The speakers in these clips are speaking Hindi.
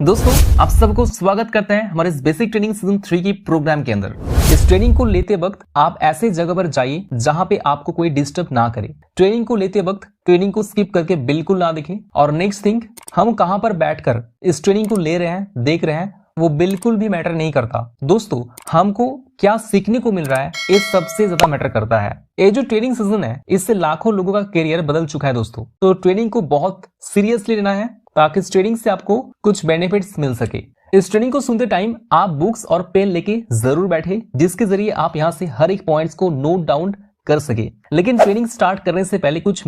दोस्तों आप सबको स्वागत करते हैं हमारे इस बेसिक ट्रेनिंग सीजन 3 की प्रोग्राम के अंदर। इस ट्रेनिंग को लेते वक्त आप ऐसे जगह पर जाइए जहां पे आपको कोई डिस्टर्ब ना करे। ट्रेनिंग को लेते वक्त ट्रेनिंग को स्किप करके बिल्कुल ना देखें। और नेक्स्ट थिंग, हम कहां पर बैठकर इस ट्रेनिंग को ले रहे हैं, देख रहे हैं, वो बिल्कुल भी मैटर नहीं करता। दोस्तों हमको क्या सीखने को मिल रहा है, ये सबसे ज्यादा मैटर करता है। ये जो ट्रेनिंग सीजन है, इससे लाखों लोगों का करियर बदल चुका है दोस्तों। तो ट्रेनिंग को बहुत सीरियसली लेना है ताकि इस ट्रेनिंग से आपको कुछ बेनिफिट्स मिल सके। इस ट्रेनिंग को सुनते टाइम आप बुक्स और पेन लेके जरूर बैठे, जिसके जरिए आप यहाँ से हर एक पॉइंट्स को नोट डाउन कर सके। लेकिन ट्रेनिंग स्टार्ट करने से पहले कुछ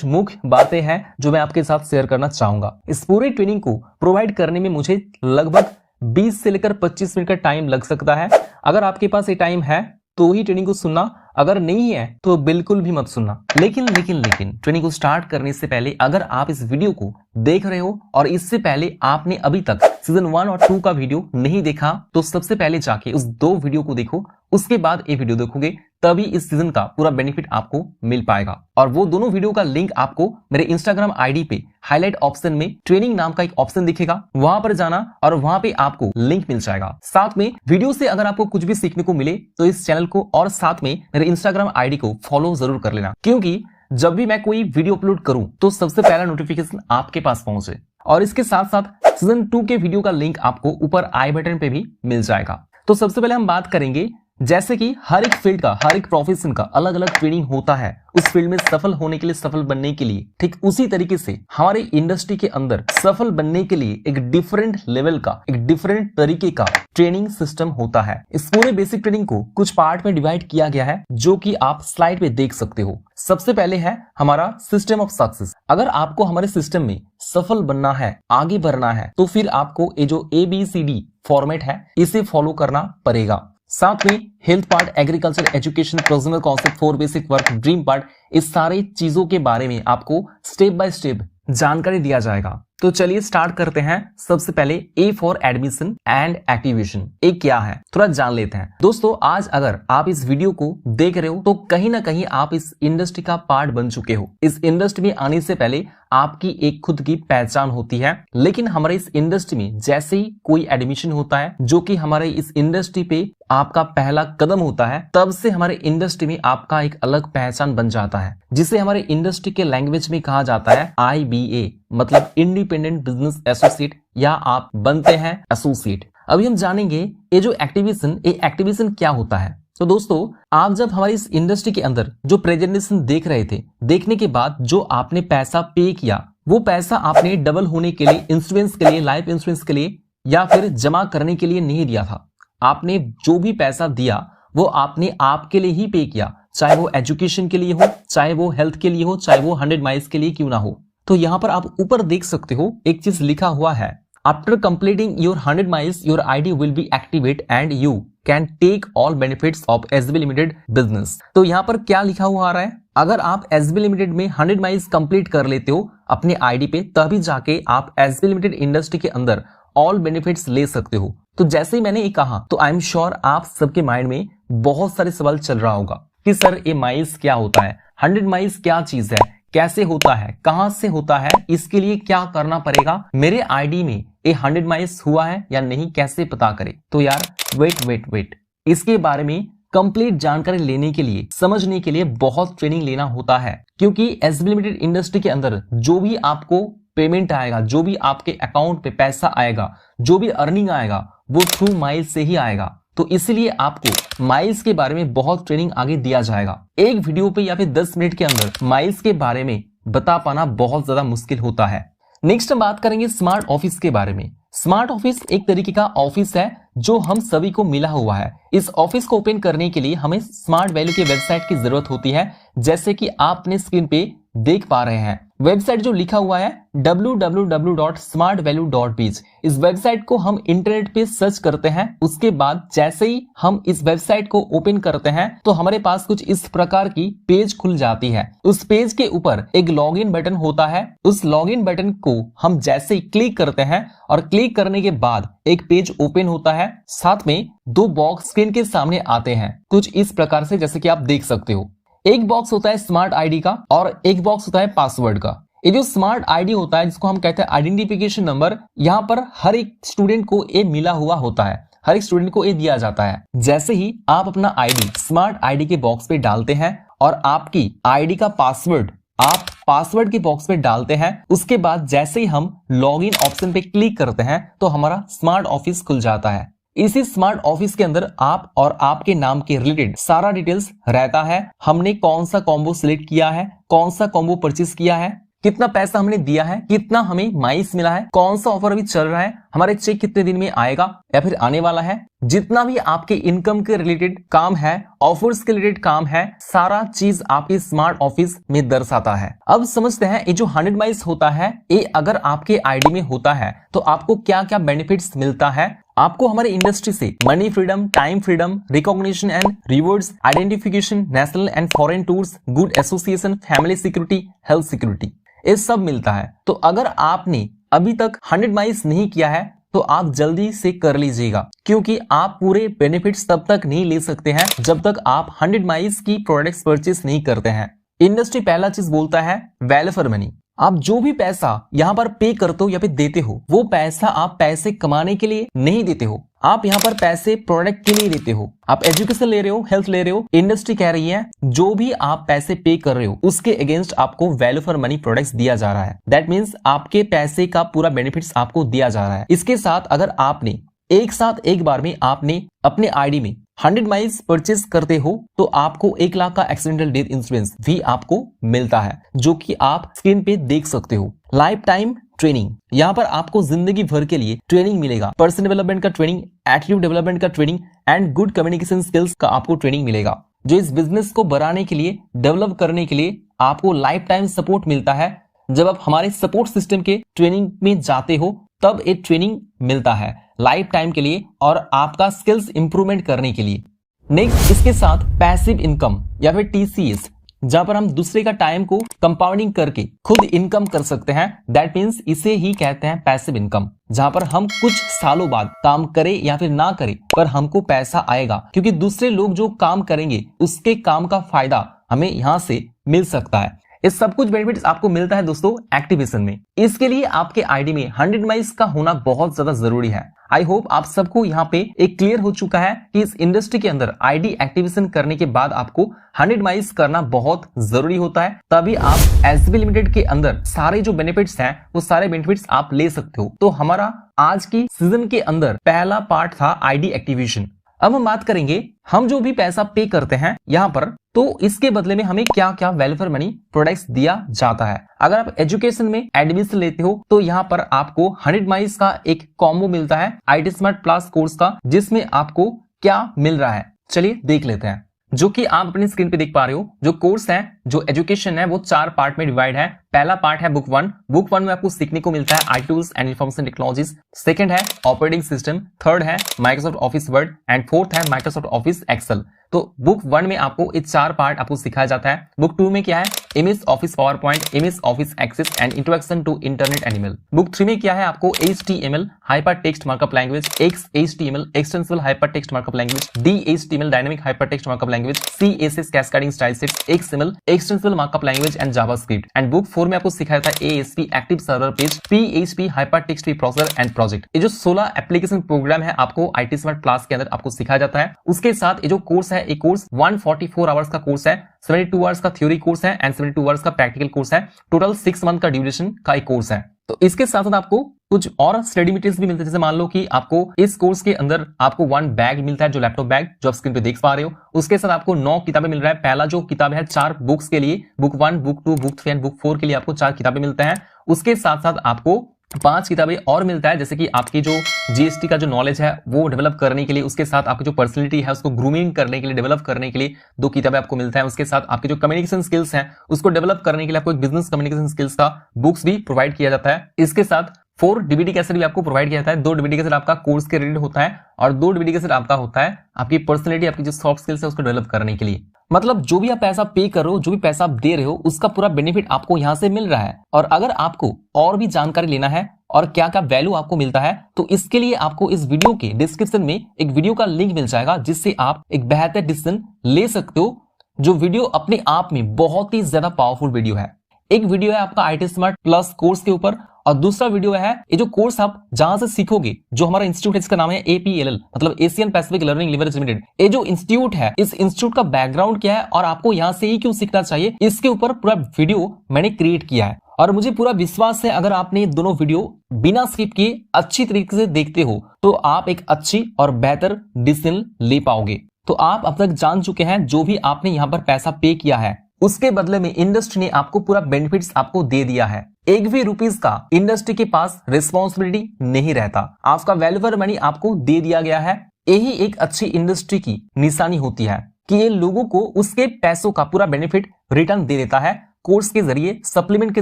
मुख्य बातें हैं जो मैं आपके साथ शेयर करना चाहूंगा। इस पूरे ट्रेनिंग को प्रोवाइड करने में मुझे लगभग 20 से लेकर 25 मिनट का टाइम लग सकता है। अगर आपके पास ये टाइम है तो ही ट्रेनिंग को सुनना, अगर नहीं है तो बिल्कुल भी मत सुनना। लेकिन ट्रेनिंग को स्टार्ट करने से पहले अगर आप इस वीडियो को देख रहे हो और इससे पहले आपने अभी तक सीजन 1 और 2 का वीडियो नहीं देखा, तो सबसे पहले जाके उस 2 वीडियो को देखो, उसके बाद ये वीडियो देखोगे, तभी इस सीजन का पूरा बेनिफिट आपको मिल पाएगा। और वो दोनों वीडियो का लिंक आपको मेरे इंस्टाग्राम आईडी पे हाईलाइट ऑप्शन में ट्रेनिंग नाम का एक ऑप्शन दिखेगा, वहां पर जाना और वहां पे आपको लिंक मिल जाएगा। साथ में वीडियो से अगर आपको कुछ भी सीखने को मिले तो इस चैनल को और साथ में मेरे इंस्टाग्राम आईडी को फॉलो जरूर कर लेना, क्योंकि जब भी मैं कोई वीडियो अपलोड करूं तो सबसे पहला नोटिफिकेशन आपके पास पहुंचे। और इसके साथ साथ सीजन 2 के वीडियो का लिंक आपको ऊपर आई बटन पे भी मिल जाएगा। तो सबसे पहले हम बात करेंगे, जैसे कि हर एक फील्ड का, हर एक प्रोफेशन का अलग अलग ट्रेनिंग होता है उस फील्ड में सफल होने के लिए, सफल बनने के लिए। ठीक उसी तरीके से हमारे इंडस्ट्री के अंदर सफल बनने के लिए एक डिफरेंट लेवल का, एक डिफरेंट तरीके का ट्रेनिंग सिस्टम होता है। इस पूरे बेसिक ट्रेनिंग को कुछ पार्ट में डिवाइड किया गया है, जो कि आप स्लाइड पे देख सकते हो। सबसे पहले है हमारा सिस्टम ऑफ सक्सेस। अगर आपको हमारे सिस्टम में सफल बनना है, आगे बढ़ना है, तो फिर आपको ये जो ABCD फॉर्मेट है इसे फॉलो करना पड़ेगा। साथ में health part, agriculture, education, personal concept, 4 basic work, dream part, इस सारी चीजों के बारे में आपको स्टेप बाय स्टेप जानकारी दिया जाएगा। तो चलिए स्टार्ट करते हैं। सबसे पहले A for admission and activation, ये क्या है थोड़ा जान लेते हैं। दोस्तों आज अगर आप इस वीडियो को देख रहे हो तो कहीं ना कहीं आप इस इंडस्ट्री का पार्ट बन चुके हो। इस इंडस्ट्री में आने से पहले आपकी एक खुद की पहचान होती है, लेकिन हमारे इस इंडस्ट्री में जैसे ही कोई एडमिशन होता है, जो कि हमारे इस इंडस्ट्री पे आपका पहला कदम होता है, तब से हमारे इंडस्ट्री में आपका एक अलग पहचान बन जाता है, जिसे हमारे इंडस्ट्री के लैंग्वेज में कहा जाता है IBA, मतलब इंडिपेंडेंट बिजनेस एसोसिएट, या आप बनते हैं एसोसिएट। अभी हम जानेंगे ये जो एक्टिवेशन क्या होता है। तो दोस्तों आप जब हमारी इस इंडस्ट्री के अंदर जो प्रेजेंटेशन देख रहे थे, देखने के बाद जो आपने पैसा पे किया, वो पैसा आपने डबल होने के लिए, इंश्योरेंस के लिए, लाइफ इंश्योरेंस के लिए, या फिर जमा करने के लिए नहीं दिया था। आपने जो भी पैसा दिया वो आपने आपके लिए ही पे किया, चाहे वो एजुकेशन के लिए हो, चाहे वो हेल्थ के लिए हो, चाहे वो 100 माइल्स के लिए क्यों ना हो। तो यहाँ पर आप ऊपर देख सकते हो एक चीज लिखा हुआ है, after completing your 100 miles your ID will be activate and you can take all benefits of SB limited business. तो यहाँ पर क्या लिखा हुआ आ रहा है, अगर आप SB लिमिटेड में 100 माइल्स कंप्लीट कर लेते हो अपने ID पे, तभी जाके आप SB लिमिटेड इंडस्ट्री के अंदर ऑल बेनिफिट्स ले सकते हो। तो जैसे ही मैंने ये कहा तो आई एम श्योर आप सबके माइंड में बहुत सारे सवाल चल रहा होगा कि सर ये माइल्स क्या होता है, 100 माइल्स क्या चीज है, कैसे होता है, कहां से होता है, इसके लिए क्या करना पड़ेगा, मेरे ID में ये 100 माइल्स हुआ है या नहीं, कैसे पता करें। तो यार वेट, इसके बारे में कंप्लीट जानकारी लेने के लिए, समझने के लिए बहुत ट्रेनिंग लेना होता है, क्योंकि SB लिमिटेड इंडस्ट्री के अंदर जो भी आपको पेमेंट आएगा, जो भी आपके अकाउंट पे पैसा आएगा, जो भी अर्निंग आएगा, वो थ्रू माइल्स से ही आएगा। तो इसलिए आपको माइल्स के बारे में बहुत ट्रेनिंग आगे दिया जाएगा। एक वीडियो पे या फिर 10 मिनट के अंदर माइल्स के बारे में बता पाना बहुत ज्यादा मुश्किल होता है। नेक्स्ट हम बात करेंगे स्मार्ट ऑफिस के बारे में। स्मार्ट ऑफिस एक तरीके का ऑफिस है जो हम सभी को मिला हुआ है। इस ऑफिस को ओपन करने के लिए हमें स्मार्ट वैल्यू के वेबसाइट की जरूरत होती है, जैसे कि आप अपने स्क्रीन पे देख पा रहे हैं। वेबसाइट जो लिखा हुआ है www.smartvalue.biz, इस वेबसाइट को हम इंटरनेट पे सर्च करते हैं। उसके बाद जैसे ही हम इस वेबसाइट को ओपन करते हैं तो हमारे पास कुछ इस प्रकार की पेज खुल जाती है। उस पेज के ऊपर एक लॉगिन बटन होता है। उस लॉगिन बटन को हम जैसे ही क्लिक करते हैं और क्लिक करने के बाद एक पेज ओपन होता है। साथ में 2 बॉक्स स्क्रीन के सामने आते हैं कुछ इस प्रकार से, जैसे कि आप देख सकते हो। एक बॉक्स होता है स्मार्ट ID का और एक बॉक्स होता है पासवर्ड का। ये जो स्मार्ट आईडी होता है जिसको हम कहते हैं आइडेंटिफिकेशन नंबर, यहाँ पर हर एक स्टूडेंट को ये मिला हुआ होता है, हर एक स्टूडेंट को ये दिया जाता है। जैसे ही आप अपना आईडी स्मार्ट आईडी के बॉक्स पे डालते हैं और आपकी आईडी का पासवर्ड आप पासवर्ड के बॉक्स में डालते हैं, उसके बाद जैसे ही हम लॉगिन ऑप्शन पे क्लिक करते हैं तो हमारा स्मार्ट ऑफिस खुल जाता है। इसी स्मार्ट ऑफिस के अंदर आप और आपके नाम के रिलेटेड सारा डिटेल्स रहता है। हमने कौन सा कॉम्बो सिलेक्ट किया है, कौन सा कॉम्बो परचेस किया है, कितना पैसा हमने दिया है, कितना हमें माइस मिला है, कौन सा ऑफर अभी चल रहा है, हमारे चेक कितने दिन में आएगा या फिर आने वाला है, जितना भी आपके इनकम के रिलेटेड काम है, ऑफर्स के रिलेटेड काम है, सारा चीज आपके स्मार्ट ऑफिस में दर्शाता है। अब समझते हैं ये जो 100 माइल्स होता है, ये अगर आपके आईडी में होता है तो आपको क्या क्या बेनिफिट्स मिलता है। आपको हमारे इंडस्ट्री से money freedom, time freedom, recognition and rewards, identification, national and foreign tours, good association, family security, health security, ये सब मिलता है। तो अगर आपने अभी तक 100 माइल्स नहीं किया है तो आप जल्दी से कर लीजिएगा, क्योंकि आप पूरे बेनिफिट्स तब तक नहीं ले सकते हैं जब तक आप 100 माइल्स की प्रोडक्ट्स परचेस नहीं करते हैं। इंडस्ट्री पहला चीज बोलता है वैल्यू फॉर मनी। आप जो भी पैसा यहाँ पर पे करते हो या फिर देते हो, वो पैसा आप पैसे कमाने के लिए नहीं देते हो, आप यहाँ पर पैसे प्रोडक्ट के लिए देते हो। आप एजुकेशन ले रहे हो, हेल्थ ले रहे हो, इंडस्ट्री कह रही है जो भी आप पैसे पे कर रहे हो उसके अगेंस्ट आपको वैल्यू फॉर मनी प्रोडक्ट्स दिया जा रहा है। दैट मीन्स आपके पैसे का पूरा बेनिफिट्स आपको दिया जा रहा है। इसके साथ अगर आपने एक साथ एक बार में आपने अपने आईडी में 100 माइल्स परचेस करते हो तो आपको 1 लाख का एक्सीडेंटल डेथ इंश्योरेंस भी आपको मिलता है, जो कि आप स्क्रीन पे देख सकते हो। लाइफ टाइम ट्रेनिंग, यहाँ पर आपको जिंदगी भर के लिए ट्रेनिंग मिलेगा। पर्सनल डेवलपमेंट का ट्रेनिंग, एटीट्यूड डेवलपमेंट का training and good communication skills का आपको ट्रेनिंग मिलेगा, जो इस बिजनेस को बढ़ाने के लिए, डेवलप करने के लिए आपको लाइफ टाइम सपोर्ट मिलता है। जब आप हमारे सपोर्ट सिस्टम के ट्रेनिंग में जाते हो तब एक ट्रेनिंग मिलता है लाइफ टाइम के लिए और आपका स्किल्स इंप्रूवमेंट करने के लिए। नेक्स्ट, इसके साथ पैसिव इनकम या फिर टीसीएस, जहां पर हम दूसरे का टाइम को कंपाउंडिंग करके खुद इनकम कर सकते हैं। दैट मीन्स इसे ही कहते हैं पैसिव इनकम, जहां पर हम कुछ सालों बाद काम करें या फिर ना करें पर हमको पैसा आएगा, क्योंकि दूसरे लोग जो काम करेंगे उसके काम का फायदा हमें यहां से मिल सकता है। इस सब कुछ बेनिफिट्स आपको मिलता है दोस्तों एक्टिवेशन में। इसके लिए आपके आईडी में 100 माइल्स का होना बहुत ज्यादा जरूरी है। आई होप आप सबको यहाँ पे एक क्लियर हो चुका है कि इस इंडस्ट्री के अंदर आईडी एक्टिवेशन करने के बाद आपको 100 माइल्स करना बहुत जरूरी होता है, तभी आप एसबी लिमिटेड के अंदर सारे जो बेनिफिट्स हैं वो सारे बेनिफिट्स आप ले सकते हो। तो हमारा आज की सीजन के अंदर पहला पार्ट था आईडी एक्टिवेशन। अब हम बात करेंगे हम जो भी पैसा पे करते हैं यहाँ पर, तो इसके बदले में हमें क्या क्या वैल्यू फॉर मनी प्रोडक्ट्स दिया जाता है। अगर आप एजुकेशन में एडमिशन लेते हो तो यहाँ पर आपको 100 माइल्स का एक कॉम्बो मिलता है आईटी स्मार्ट प्लस कोर्स का, जिसमें आपको क्या मिल रहा है चलिए देख लेते हैं। जो कि आप अपनी स्क्रीन पे देख पा रहे हो, जो कोर्स है, जो एजुकेशन है वो 4 पार्ट में डिवाइड है। पहला पार्ट है बुक 1। बुक 1 में आपको सीखने को मिलता है I tools and information technologies. Second है ऑपरेटिंग सिस्टम, थर्ड है Microsoft office word and fourth है माइक्रोसॉफ्ट ऑफिस एक्सेल। तो बुक 1 में आपको ये 4 पार्ट आपको सिखाया जाता है। बुक 2 में क्या है, MS office power point, MS office access and introduction to internet animal. Book 3 में क्या है, आपको HTML hyper text markup language, XHTML extensible hyper text markup language, DHTML dynamic hyper text markup language, CSS cascading style sets, XML extensible markup language and JavaScript. And book 4 में आपको सिखाया था ASP active server page, PHP hyper text processor and project. ये जो 16 एप्लीकेशन प्रोग्राम है आपको आईटी स्मार्ट क्लास के अंदर आपको सिखाया जाता है। उसके साथ ये जो कोर्स है, एक कोर्स 144 आवर्स का कोर्स है, 72 आवर्स का थ्योरी कोर्स है एंड 72 आवर्स का प्रैक्टिकल कोर्स है। टोटल 6 मंथ का ड्यूरेशन का एक कोर्स है। तो इसके साथ साथ आपको कुछ और स्टडी मटेरियल्स भी मिलते हैं। जैसे मान लो कि आपको इस कोर्स के अंदर आपको 1 बैग मिलता है, जो लैपटॉप बैग जो आप स्क्रीन पे देख पा रहे हो। उसके साथ आपको 9 किताबें मिल रहा है। पहला जो किताब है 4 बुक्स के लिए, book 1, book 2, book 3 and book 4 के लिए आपको 4 किताबें मिलता है। उसके साथ साथ आपको 5 किताबें और मिलता है, जैसे कि आपकी जो जीएसटी का जो नॉलेज है वो डेवलप करने के लिए। उसके साथ आपकी जो पर्सनैलिटी है उसको ग्रूमिंग करने के लिए, डेवलप करने के लिए 2 किताबें आपको मिलता है। उसके साथ आपके जो कम्युनिकेशन स्किल्स हैं उसको डेवलप करने के लिए आपको एक बिजनेस कम्युनिकेशन स्किल्स का बुक्स भी प्रोवाइड किया जाता है। इसके साथ 4 डीवीडी कैसेट भी आपको प्रोवाइड किया जाता है। 2 डीवीडी कैसेट आपका कोर्स के रिलेटेड होता है और 2 डीवीडी कैसेट आपका होता है आपकी पर्सनैलिटी, आपकी जो सॉफ्ट स्किल्स है उसको डेवलप करने के लिए। मतलब जो भी आप पैसा पे कर रहे हो, जो भी पैसा आप दे रहे हो, उसका पूरा बेनिफिट आपको यहां से मिल रहा है। और अगर आपको और भी जानकारी लेना है और क्या क्या वैल्यू आपको मिलता है, तो इसके लिए आपको इस वीडियो के डिस्क्रिप्शन में एक वीडियो का लिंक मिल जाएगा, जिससे आप एक बेहतर डिसीजन ले सकते हो। जो वीडियो अपने आप में बहुत ही ज्यादा पावरफुल वीडियो है। एक वीडियो है आपका IT स्मार्ट प्लस कोर्स के ऊपर, और दूसरा वीडियो है ये जो कोर्स आप जहां से सीखोगे, जो हमारा इंस्टीट्यूट है इसका नाम है APLL, मतलब Asian Pacific learning limited limited. ये जो इंस्टीट्यूट है, इस इंस्टीट्यूट का बैकग्राउंड क्या है और आपको यहाँ से ही क्यों सीखना चाहिए, इसके ऊपर पूरा वीडियो मैंने क्रिएट किया है। और मुझे पूरा विश्वास है अगर आपने दोनों वीडियो बिना स्किप किए अच्छी तरीके से देखते हो तो आप एक अच्छी और बेहतर डिसीजन ले पाओगे। तो आप अब तक जान चुके हैं जो भी आपने यहाँ पर पैसा पे किया है उसके बदले में इंडस्ट्री ने आपको पूरा बेनिफिट्स आपको दे दिया है। एक भी रुपीस का इंडस्ट्री के पास रिस्पॉन्सिबिलिटी नहीं रहता, आपका वैल्यूएबल मनी आपको दे दिया गया है। यही एक अच्छी इंडस्ट्री की निशानी होती है कि ये लोगों को उसके पैसों का पूरा बेनिफिट रिटर्न दे देता है, कोर्स के जरिए, सप्लीमेंट के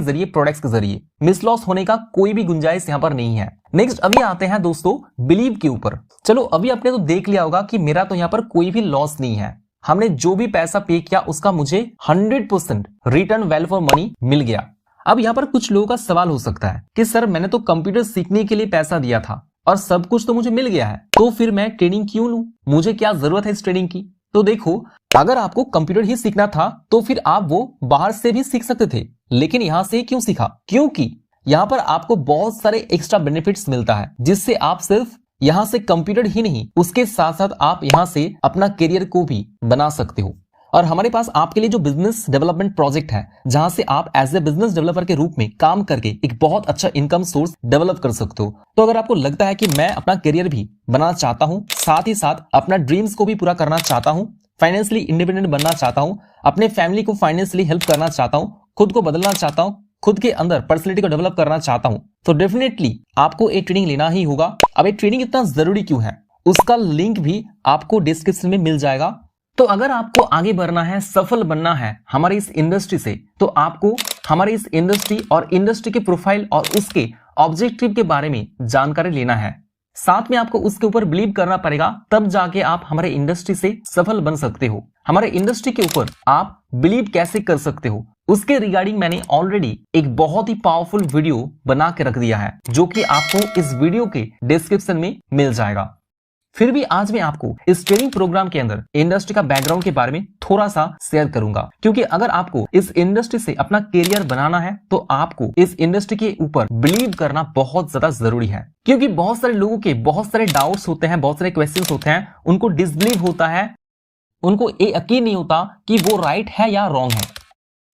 जरिए, प्रोडक्ट्स के जरिए। मिस लॉस होने का कोई भी गुंजाइश यहाँ पर नहीं है। नेक्स्ट अभी आते हैं दोस्तों बिलीव के ऊपर। चलो अभी आपने तो देख लिया होगा कि मेरा तो यहाँ पर कोई भी लॉस नहीं है, हमने जो भी पैसा पे किया उसका मुझे 100% रिटर्न वैल्यू फॉर मनी मिल गया। अब यहाँ पर कुछ लोगों का सवाल हो सकता है कि सर मैंने तो कंप्यूटर सीखने के लिए पैसा दिया था और सब कुछ तो मुझे मिल गया है, तो फिर मैं ट्रेनिंग क्यों लूं, मुझे क्या जरूरत है इस ट्रेनिंग की। तो देखो, अगर आपको कंप्यूटर ही सीखना था तो फिर आप वो बाहर से भी सीख सकते थे, लेकिन यहां से क्यों सीखा, क्योंकि यहां पर आपको बहुत सारे एक्स्ट्रा बेनिफिट्स मिलता है जिससे आप सिर्फ यहां से कंप्यूटर ही नहीं, उसके साथ साथ आप यहां से अपना करियर को भी बना सकते हो। और हमारे पास आपके लिए जो बिजनेस डेवलपमेंट प्रोजेक्ट है, जहां से आप एज ए बिजनेस डेवलपर के रूप में काम करके एक बहुत अच्छा इनकम सोर्स डेवलप कर सकते हो। तो अगर आपको लगता है कि मैं अपना करियर भी बनाना चाहता हूं, साथ ही साथ अपना ड्रीम्स को भी पूरा करना चाहता हूं, फाइनेंशियली इंडिपेंडेंट बनना चाहता हूं, अपने फैमिली को फाइनेंशियली हेल्प करना चाहता हूं, खुद को बदलना चाहता हूं, खुद के अंदर पर्सनैलिटी को डेवलप करना चाहता हूं, तो डेफिनेटली आपको एक ट्रेनिंग लेना ही होगा। अब ये ट्रेनिंग इतना जरूरी क्यों है, उसका लिंक भी आपको डिस्क्रिप्शन में मिल जाएगा। तो अगर आपको आगे बढ़ना है, सफल बनना है हमारी इस इंडस्ट्री से, तो आपको हमारी इस इंडस्ट्री और इंडस्ट्री के प्रोफाइल और उसके ऑब्जेक्टिव के बारे में जानकारी लेना है। साथ में आपको उसके ऊपर बिलीव करना पड़ेगा, तब जाके आप हमारे इंडस्ट्री से सफल बन सकते हो। हमारे इंडस्ट्री के ऊपर आप बिलीव कैसे कर सकते हो, उसके रिगार्डिंग मैंने ऑलरेडी एक बहुत ही पावरफुल वीडियो बना के रख दिया है, जो कि आपको इस वीडियो के डिस्क्रिप्शन में मिल जाएगा। फिर भी आज मैं आपको इस ट्रेनिंग प्रोग्राम के अंदर इंडस्ट्री का बैकग्राउंड के बारे में थोड़ा सा शेयर करूंगा, क्योंकि अगर आपको इस इंडस्ट्री से अपना करियर बनाना है तो आपको इस इंडस्ट्री के ऊपर बिलीव करना बहुत ज्यादा जरूरी है। क्योंकि बहुत सारे लोगों के बहुत सारे डाउट्स होते हैं, बहुत सारे क्वेश्चंस होते हैं, उनको डिसबिलीव होता है, उनको ये यकीन नहीं होता कि वो राइट है या रॉन्ग है,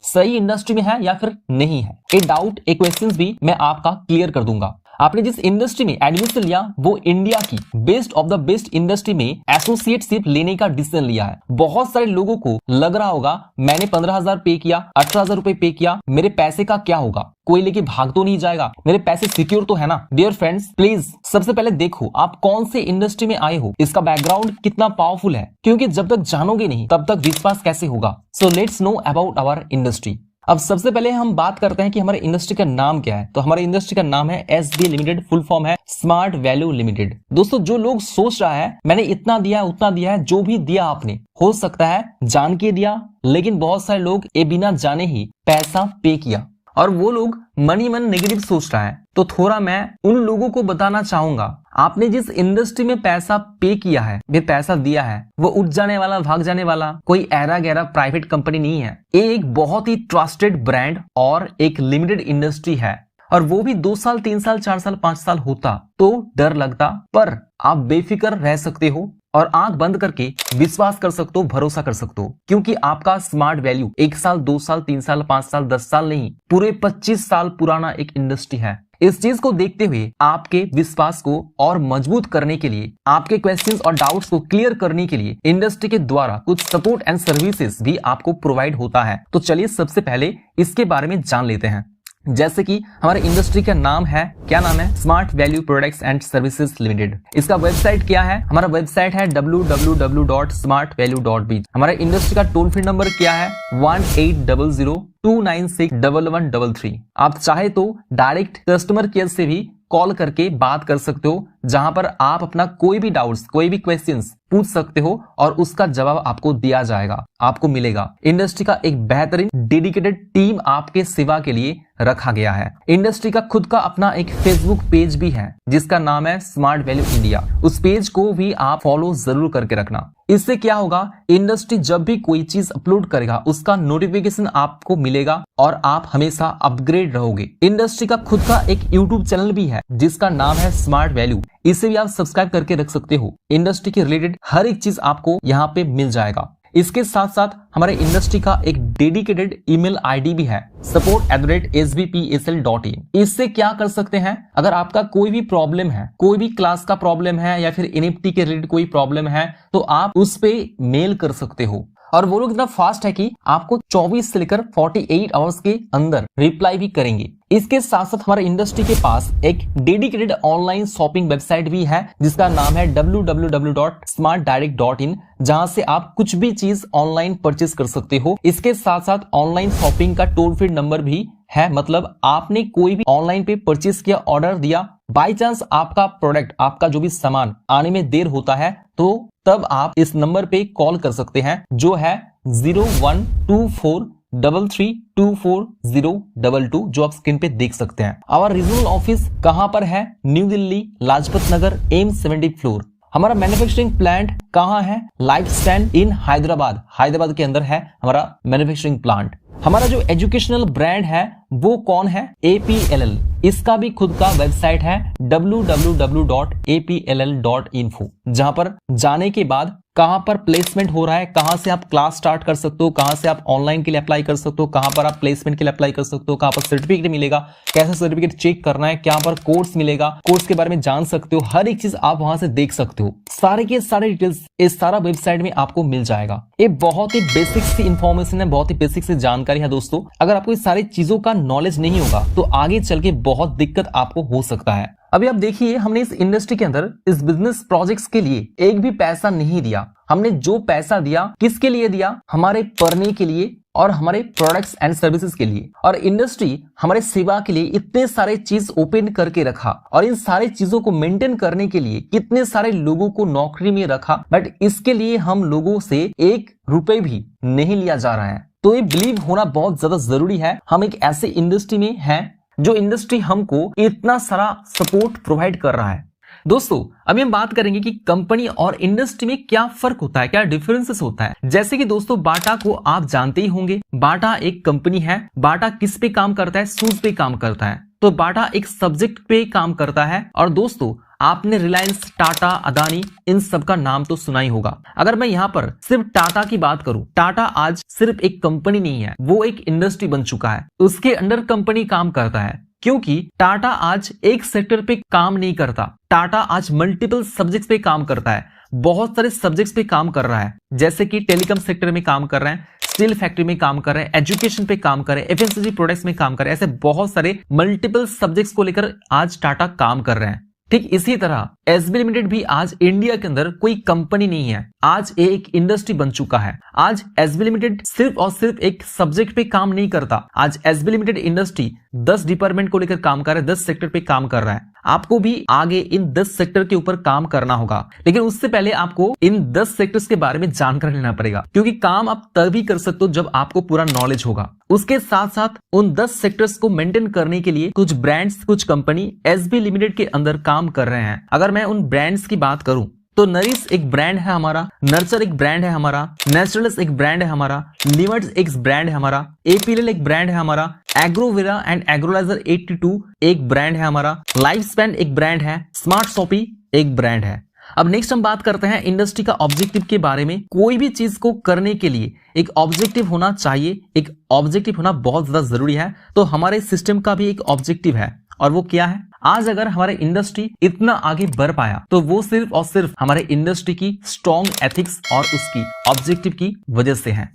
सही इंडस्ट्री में है या फिर नहीं है। ये डाउट, ये क्वेश्चंस भी मैं आपका क्लियर कर दूंगा। आपने जिस इंडस्ट्री में एडमिशन लिया वो इंडिया की best of the best industry में एसोसिएटशिप लेने का डिसीजन लिया है। बहुत सारे लोगों को लग रहा होगा मैंने 15,000 पे किया, 18,000 रुपए पे किया, मेरे पैसे का क्या होगा, कोई लेके भाग तो नहीं जाएगा, मेरे पैसे सिक्योर तो है ना। डियर फ्रेंड्स, प्लीज सबसे पहले देखो आप कौन से इंडस्ट्री में आए हो, इसका बैकग्राउंड कितना पावरफुल है, क्योंकि जब तक जानोगे नहीं तब तक विश्वास कैसे होगा। So let's know about our industry. अब सबसे पहले हम बात करते हैं कि हमारे इंडस्ट्री का नाम क्या है। तो हमारे इंडस्ट्री का नाम है SB लिमिटेड, फुल फॉर्म है स्मार्ट वैल्यू लिमिटेड। दोस्तों, जो लोग सोच रहा है मैंने इतना दिया उतना दिया है, जो भी दिया आपने हो सकता है जान के दिया, लेकिन बहुत सारे लोग ये बिना जाने ही पैसा पे किया और वो लोग मनी मन नेगेटिव सोच रहा है। तो थोड़ा मैं उन लोगों को बताना चाहूंगा, आपने जिस इंडस्ट्री में पैसा पे किया है, भी पैसा दिया है, वो उठ जाने वाला, भाग जाने वाला कोई ऐरा गैरा प्राइवेट कंपनी नहीं है। ये एक बहुत ही ट्रस्टेड ब्रांड और एक लिमिटेड इंडस्ट्री है, और वो भी 2 साल 3 साल 4 साल 5 साल होता तो डर लगता, पर आप बेफिक्र रह सकते हो और आंख बंद करके विश्वास कर सकते हो, भरोसा कर सकते हो, क्योंकि आपका स्मार्ट वैल्यू 1 साल 2 साल 3 साल 5 साल 10 साल नहीं, पूरे 25 साल पुराना एक इंडस्ट्री है। इस चीज को देखते हुए आपके विश्वास को और मजबूत करने के लिए, आपके क्वेश्चंस और डाउट्स को क्लियर करने के लिए इंडस्ट्री के द्वारा कुछ सपोर्ट एंड सर्विसेज भी आपको प्रोवाइड होता है। तो चलिए सबसे पहले इसके बारे में जान लेते हैं। जैसे कि हमारे इंडस्ट्री का नाम है, क्या नाम है, smart value products and services limited. इसका वेबसाइट क्या है, हमारा वेबसाइट है www.smartvalue.biz। हमारे इंडस्ट्री का टोल फ्री नंबर क्या है, 1800-296-1133। आप चाहे तो डायरेक्ट कस्टमर केयर से भी कॉल करके बात कर सकते हो, जहां पर आप अपना कोई भी डाउट्स, कोई भी क्वेश्चंस पूछ सकते हो और उसका जवाब आपको दिया जाएगा, आपको मिलेगा। इंडस्ट्री का एक बेहतरीन डेडिकेटेड टीम आपके सेवा के लिए रखा गया है। इंडस्ट्री का खुद का अपना एक फेसबुक पेज भी है जिसका नाम है स्मार्ट वैल्यू इंडिया। उस पेज को भी आप फॉलो जरूर करके रखना। इससे क्या होगा, इंडस्ट्री जब भी कोई चीज अपलोड करेगा उसका नोटिफिकेशन आपको मिलेगा और आप हमेशा अपग्रेड रहोगे। इंडस्ट्री का खुद का एक यूट्यूब चैनल भी है जिसका नाम है स्मार्ट वैल्यू। इसे भी आप सब्सक्राइब करके रख सकते हो। इंडस्ट्री के रिलेटेड हर एक चीज आपको यहाँ पे मिल जाएगा। इसके साथ साथ हमारे इंडस्ट्री का एक डेडिकेटेड ईमेल आईडी भी है support@sbpsl.in। इससे क्या कर सकते हैं, अगर आपका कोई भी प्रॉब्लम है, कोई भी क्लास का प्रॉब्लम है या फिर एनएफटी के रिलेटेड कोई प्रॉब्लम है तो आप उस पे मेल कर सकते हो। और वो लोग इतना फास्ट है कि आपको 24 से लेकर 48 आवर्स के अंदर रिप्लाई भी करेंगे। इसके साथ साथ हमारे इंडस्ट्री के पास एक डेडिकेटेड ऑनलाइन शॉपिंग वेबसाइट भी है जिसका नाम है www.smartdirect.in, जहां से आप कुछ भी चीज ऑनलाइन परचेस कर सकते हो। इसके साथ साथ ऑनलाइन शॉपिंग का टोल फ्री नंबर भी है, मतलब आपने कोई भी ऑनलाइन पे परचेस किया, ऑर्डर दिया, बाई चांस आपका प्रोडक्ट, आपका जो भी सामान आने में देर होता है तो तब आप इस नंबर पे कॉल कर सकते हैं जो है 0124332402 जो आप स्क्रीन पे देख सकते हैं। हमारा रीजनल ऑफिस कहां पर है, new Delhi Lajpat Nagar M70 floor. हमारा मैन्युफैक्चरिंग प्लांट कहां है, लाइफ स्टैंड इन हैदराबाद के अंदर है हमारा मैन्युफैक्चरिंग प्लांट। हमारा जो एजुकेशनल ब्रांड है वो कौन है, APLL। इसका भी खुद का वेबसाइट है www.apll.info, जहां पर जाने के बाद कहां पर प्लेसमेंट हो रहा है, कहां से आप क्लास स्टार्ट कर सकते हो, कहां से आप ऑनलाइन के लिए अप्लाई कर सकते हो, कहां पर आप प्लेसमेंट के लिए अप्लाई कर सकते हो, कहां पर सर्टिफिकेट मिलेगा, कैसे सर्टिफिकेट चेक करना है, क्या पर कोर्स मिलेगा, कोर्स के बारे में जान सकते हो। हर एक चीज आप वहां से देख सकते हो। सारे के सारे डिटेल्स इस सारा वेबसाइट में आपको मिल जाएगा। ये बहुत ही बेसिक सी इंफॉर्मेशन है, बहुत ही बेसिक सी जानकारी है दोस्तों। अगर आपको इस सारी चीजों का नॉलेज नहीं होगा तो आगे चल के बहुत दिक्कत आपको हो सकता है। अभी आप देखिए, हमने इस इंडस्ट्री के अंदर इस बिजनेस प्रोजेक्ट्स के लिए एक भी पैसा नहीं दिया। हमने जो पैसा दिया किसके लिए दिया, हमारे पढ़ने के लिए और हमारे प्रोडक्ट्स एंड सर्विसेज के लिए। और इंडस्ट्री हमारे सेवा के लिए इतने सारे चीज ओपन करके रखा और इन सारे चीजों को मेंटेन करने के लिए कितने सारे लोगों को नौकरी में रखा, बट इसके लिए हम लोगों से 1 रुपए भी नहीं लिया जा रहा है। तो ये बिलीव होना बहुत ज्यादा जरूरी है। हम एक ऐसे इंडस्ट्री में हैं जो इंडस्ट्री हमको इतना सारा सपोर्ट प्रोवाइड कर रहा है। दोस्तों अभी हम बात करेंगे कि कंपनी और इंडस्ट्री में क्या फर्क होता है, क्या डिफरेंसेस होता है। जैसे कि दोस्तों बाटा को आप जानते ही होंगे। बाटा एक कंपनी है। बाटा किस पे काम करता है, शूज पे काम करता है। तो बाटा एक सब्जेक्ट पे काम करता है। और दोस्तों आपने रिलायंस, टाटा, अदानी इन सब का नाम तो सुना ही होगा। अगर मैं यहाँ पर सिर्फ टाटा की बात करूं, टाटा आज सिर्फ एक कंपनी नहीं है, वो एक इंडस्ट्री बन चुका है। उसके अंडर कंपनी काम करता है क्योंकि टाटा आज एक सेक्टर पे काम नहीं करता। टाटा आज मल्टीपल सब्जेक्ट्स पे काम करता है, बहुत सारे सब्जेक्ट्स पे काम कर रहा है। जैसे कि टेलीकॉम सेक्टर में काम कर रहे हैं, स्टील फैक्ट्री में काम कर रहे हैं, एजुकेशन पे काम कर रहे हैं, FMCG प्रोडक्ट्स में काम कर रहे हैं। ऐसे बहुत सारे मल्टीपल सब्जेक्ट्स को लेकर आज टाटा काम कर रहे हैं। ठीक इसी तरह SB लिमिटेड भी आज इंडिया के अंदर कोई कंपनी नहीं है, आज एक इंडस्ट्री बन चुका है। आज SB लिमिटेड सिर्फ और सिर्फ एक सब्जेक्ट पे काम नहीं करता। आज SB लिमिटेड इंडस्ट्री 10 डिपार्टमेंट को लेकर काम कर रहा है, 10 सेक्टर पे काम कर रहा है। आपको भी आगे इन 10 सेक्टर के ऊपर काम करना होगा, लेकिन उससे पहले आपको इन 10 सेक्टर्स के बारे में जानकारी लेना पड़ेगा, क्योंकि काम आप तभी कर सकते हो जब आपको पूरा नॉलेज होगा। उसके साथ साथ उन 10 सेक्टर्स को मेंटेन करने के लिए कुछ ब्रांड्स, कुछ कंपनी SB लिमिटेड के अंदर काम कर रहे हैं। अगर मैं उन ब्रांड्स की बात करूं तो नरिश एक ब्रांड है हमारा, नर्चर एक ब्रांड है हमारा, नेचुरल्स एक ब्रांड है हमारा, लिमिट्स एक ब्रांड है हमारा, APLL एक ब्रांड है हमारा, एग्रोवेरा एंड एग्रोलाइजर 82 एक ब्रांड है हमारा, लाइफ स्पैन एक ब्रांड है, स्मार्ट शॉपी एक ब्रांड है। अब नेक्स्ट हम बात करते हैं इंडस्ट्री का ऑब्जेक्टिव के बारे में। कोई भी चीज को करने के लिए एक ऑब्जेक्टिव होना चाहिए, एक ऑब्जेक्टिव होना बहुत ज्यादा जरूरी है। तो हमारे सिस्टम का भी एक ऑब्जेक्टिव है, और वो क्या है? आज अगर हमारे इंडस्ट्री इतना आगे बढ़ पाया तो वो सिर्फ और सिर्फ हमारे इंडस्ट्री की स्ट्रॉन्ग एथिक्स और उसकी ऑब्जेक्टिव की वजह से है।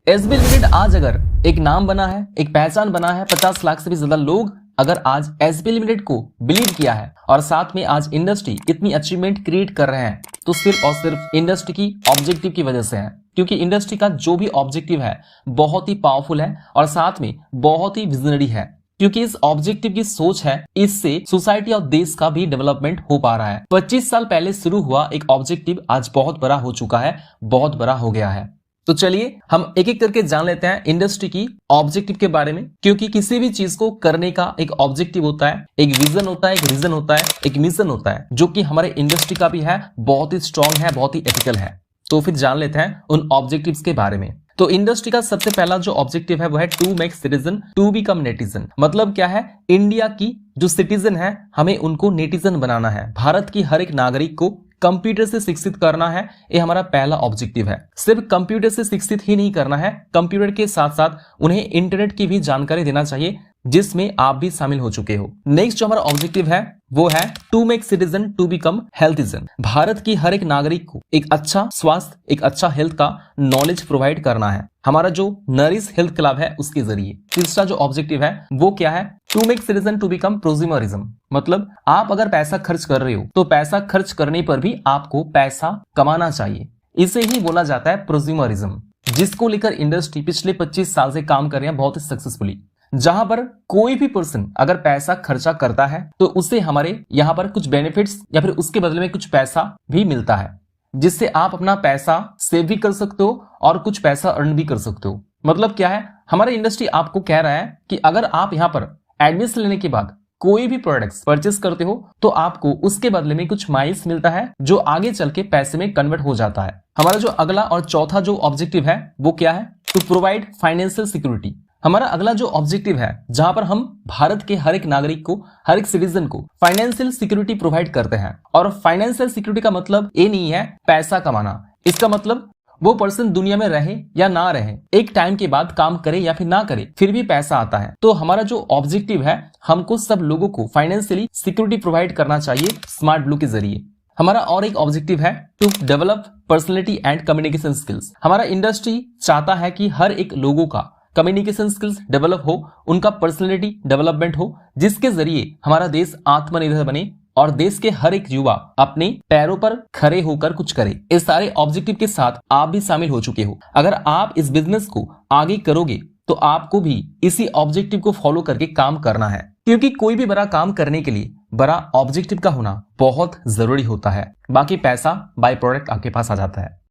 SB लिमिटेड आज अगर एक नाम बना है, एक पहचान बना है, 50 लाख से भी ज्यादा लोग अगर आज SB लिमिटेड को बिलीव किया है और साथ में आज इंडस्ट्री इतनी अचीवमेंट क्रिएट कर रहे हैं, तो सिर्फ और सिर्फ इंडस्ट्री की ऑब्जेक्टिव की वजह से है। क्योंकि इंडस्ट्री का जो भी ऑब्जेक्टिव है बहुत ही पावरफुल है और साथ में बहुत ही विजनरी है। क्योंकि इस ऑब्जेक्टिव की सोच है, इससे सोसाइटी और देश का भी डेवलपमेंट हो पा रहा है। 25 साल पहले शुरू हुआ एक ऑब्जेक्टिव आज बहुत बड़ा हो चुका है, बहुत बड़ा हो गया है। तो चलिए हम एक एक करके जान लेते हैं इंडस्ट्री की ऑब्जेक्टिव के बारे में, क्योंकि किसी भी चीज को करने का एक ऑब्जेक्टिव होता है, एक विजन होता है, एक रीजन होता है, एक मिशन होता है, जो कि हमारे इंडस्ट्री का भी है, बहुत ही स्ट्रांग है, बहुत ही एथिकल है। तो फिर जान लेते हैं उन ऑब्जेक्टिव्स के बारे में। तो इंडस्ट्री का सबसे पहला जो ऑब्जेक्टिव है वो है to make citizen to become netizen. मतलब क्या है, इंडिया की जो सिटीजन है हमें उनको नेटिजन बनाना है। भारत की हर एक नागरिक को कंप्यूटर से शिक्षित करना है, ये हमारा पहला ऑब्जेक्टिव है। सिर्फ कंप्यूटर से शिक्षित ही नहीं करना है, कंप्यूटर के साथ साथ उन्हें इंटरनेट की भी जानकारी देना चाहिए, जिसमें आप भी शामिल हो चुके हो। नेक्स्ट जो हमारा ऑब्जेक्टिव है वो है to make citizen to become healthizen. Bharat की हर एक नागरिक को एक अच्छा स्वास्थ्य, एक अच्छा हेल्थ का नॉलेज प्रोवाइड करना है, हमारा जो नरिश हेल्थ क्लब है उसके जरिए। तीसरा जो ऑब्जेक्टिव है वो क्या है, to make citizen to become prosumerism. मतलब आप अगर पैसा खर्च कर रहे हो तो पैसा खर्च करने पर भी आपको पैसा कमाना चाहिए, इसे ही बोला जाता है प्रोज्यूमरिज्म, जिसको लेकर इंडस्ट्री पिछले 25 साल से काम कर रहे हैं बहुत ही सक्सेसफुली। जहां पर कोई भी पर्सन अगर पैसा खर्चा करता है तो उसे हमारे यहाँ पर कुछ बेनिफिट्स या फिर उसके बदले में कुछ पैसा भी मिलता है, जिससे आप अपना पैसा सेव भी कर सकते हो और कुछ पैसा अर्न भी कर सकते हो। मतलब क्या है, हमारा इंडस्ट्री आपको कह रहा है कि अगर आप यहाँ पर एडमिशन लेने के बाद कोई भी प्रोडक्ट्स परचेस करते हो तो आपको उसके बदले में कुछ माइल्स मिलता है, जो आगे चल के पैसे में कन्वर्ट हो जाता है। हमारा जो अगला और चौथा जो ऑब्जेक्टिव है वो क्या है, टू प्रोवाइड फाइनेंशियल सिक्योरिटी। हमारा अगला जो ऑब्जेक्टिव है, जहां पर हम भारत के हर एक नागरिक को, हर एक सिटीजन को फाइनेंशियल सिक्योरिटी प्रोवाइड करते हैं। और फाइनेंशियल सिक्योरिटी का मतलब ये नहीं है पैसा कमाना, इसका मतलब वो पर्सन दुनिया में रहे या ना रहे, एक टाइम के बाद काम करे या फिर ना करे, फिर भी पैसा आता है। तो हमारा जो ऑब्जेक्टिव है, हमको सब लोगों को फाइनेंशियली सिक्योरिटी प्रोवाइड करना चाहिए स्मार्ट ब्लू के जरिए। हमारा और एक ऑब्जेक्टिव है to develop personality and communication skills. हमारा इंडस्ट्री चाहता है कि हर एक लोगों का कम्युनिकेशन स्किल्स डेवलप हो, उनका पर्सनैलिटी डेवलपमेंट हो, जिसके जरिए हमारा देश आत्मनिर्भर बने और देश के हर एक युवा अपने पैरों पर खड़े होकर कुछ करे। इस सारे ऑब्जेक्टिव के साथ आप भी शामिल हो चुके हो। अगर आप इस बिजनेस को आगे करोगे तो आपको भी इसी ऑब्जेक्टिव को फॉलो करके काम करना है, क्योंकि कोई भी बड़ा काम करने के लिए बड़ा ऑब्जेक्टिव का होना बहुत जरूरी होता है। बाकी पैसा बाय प्रोडक्ट आपके पास आ जाता है।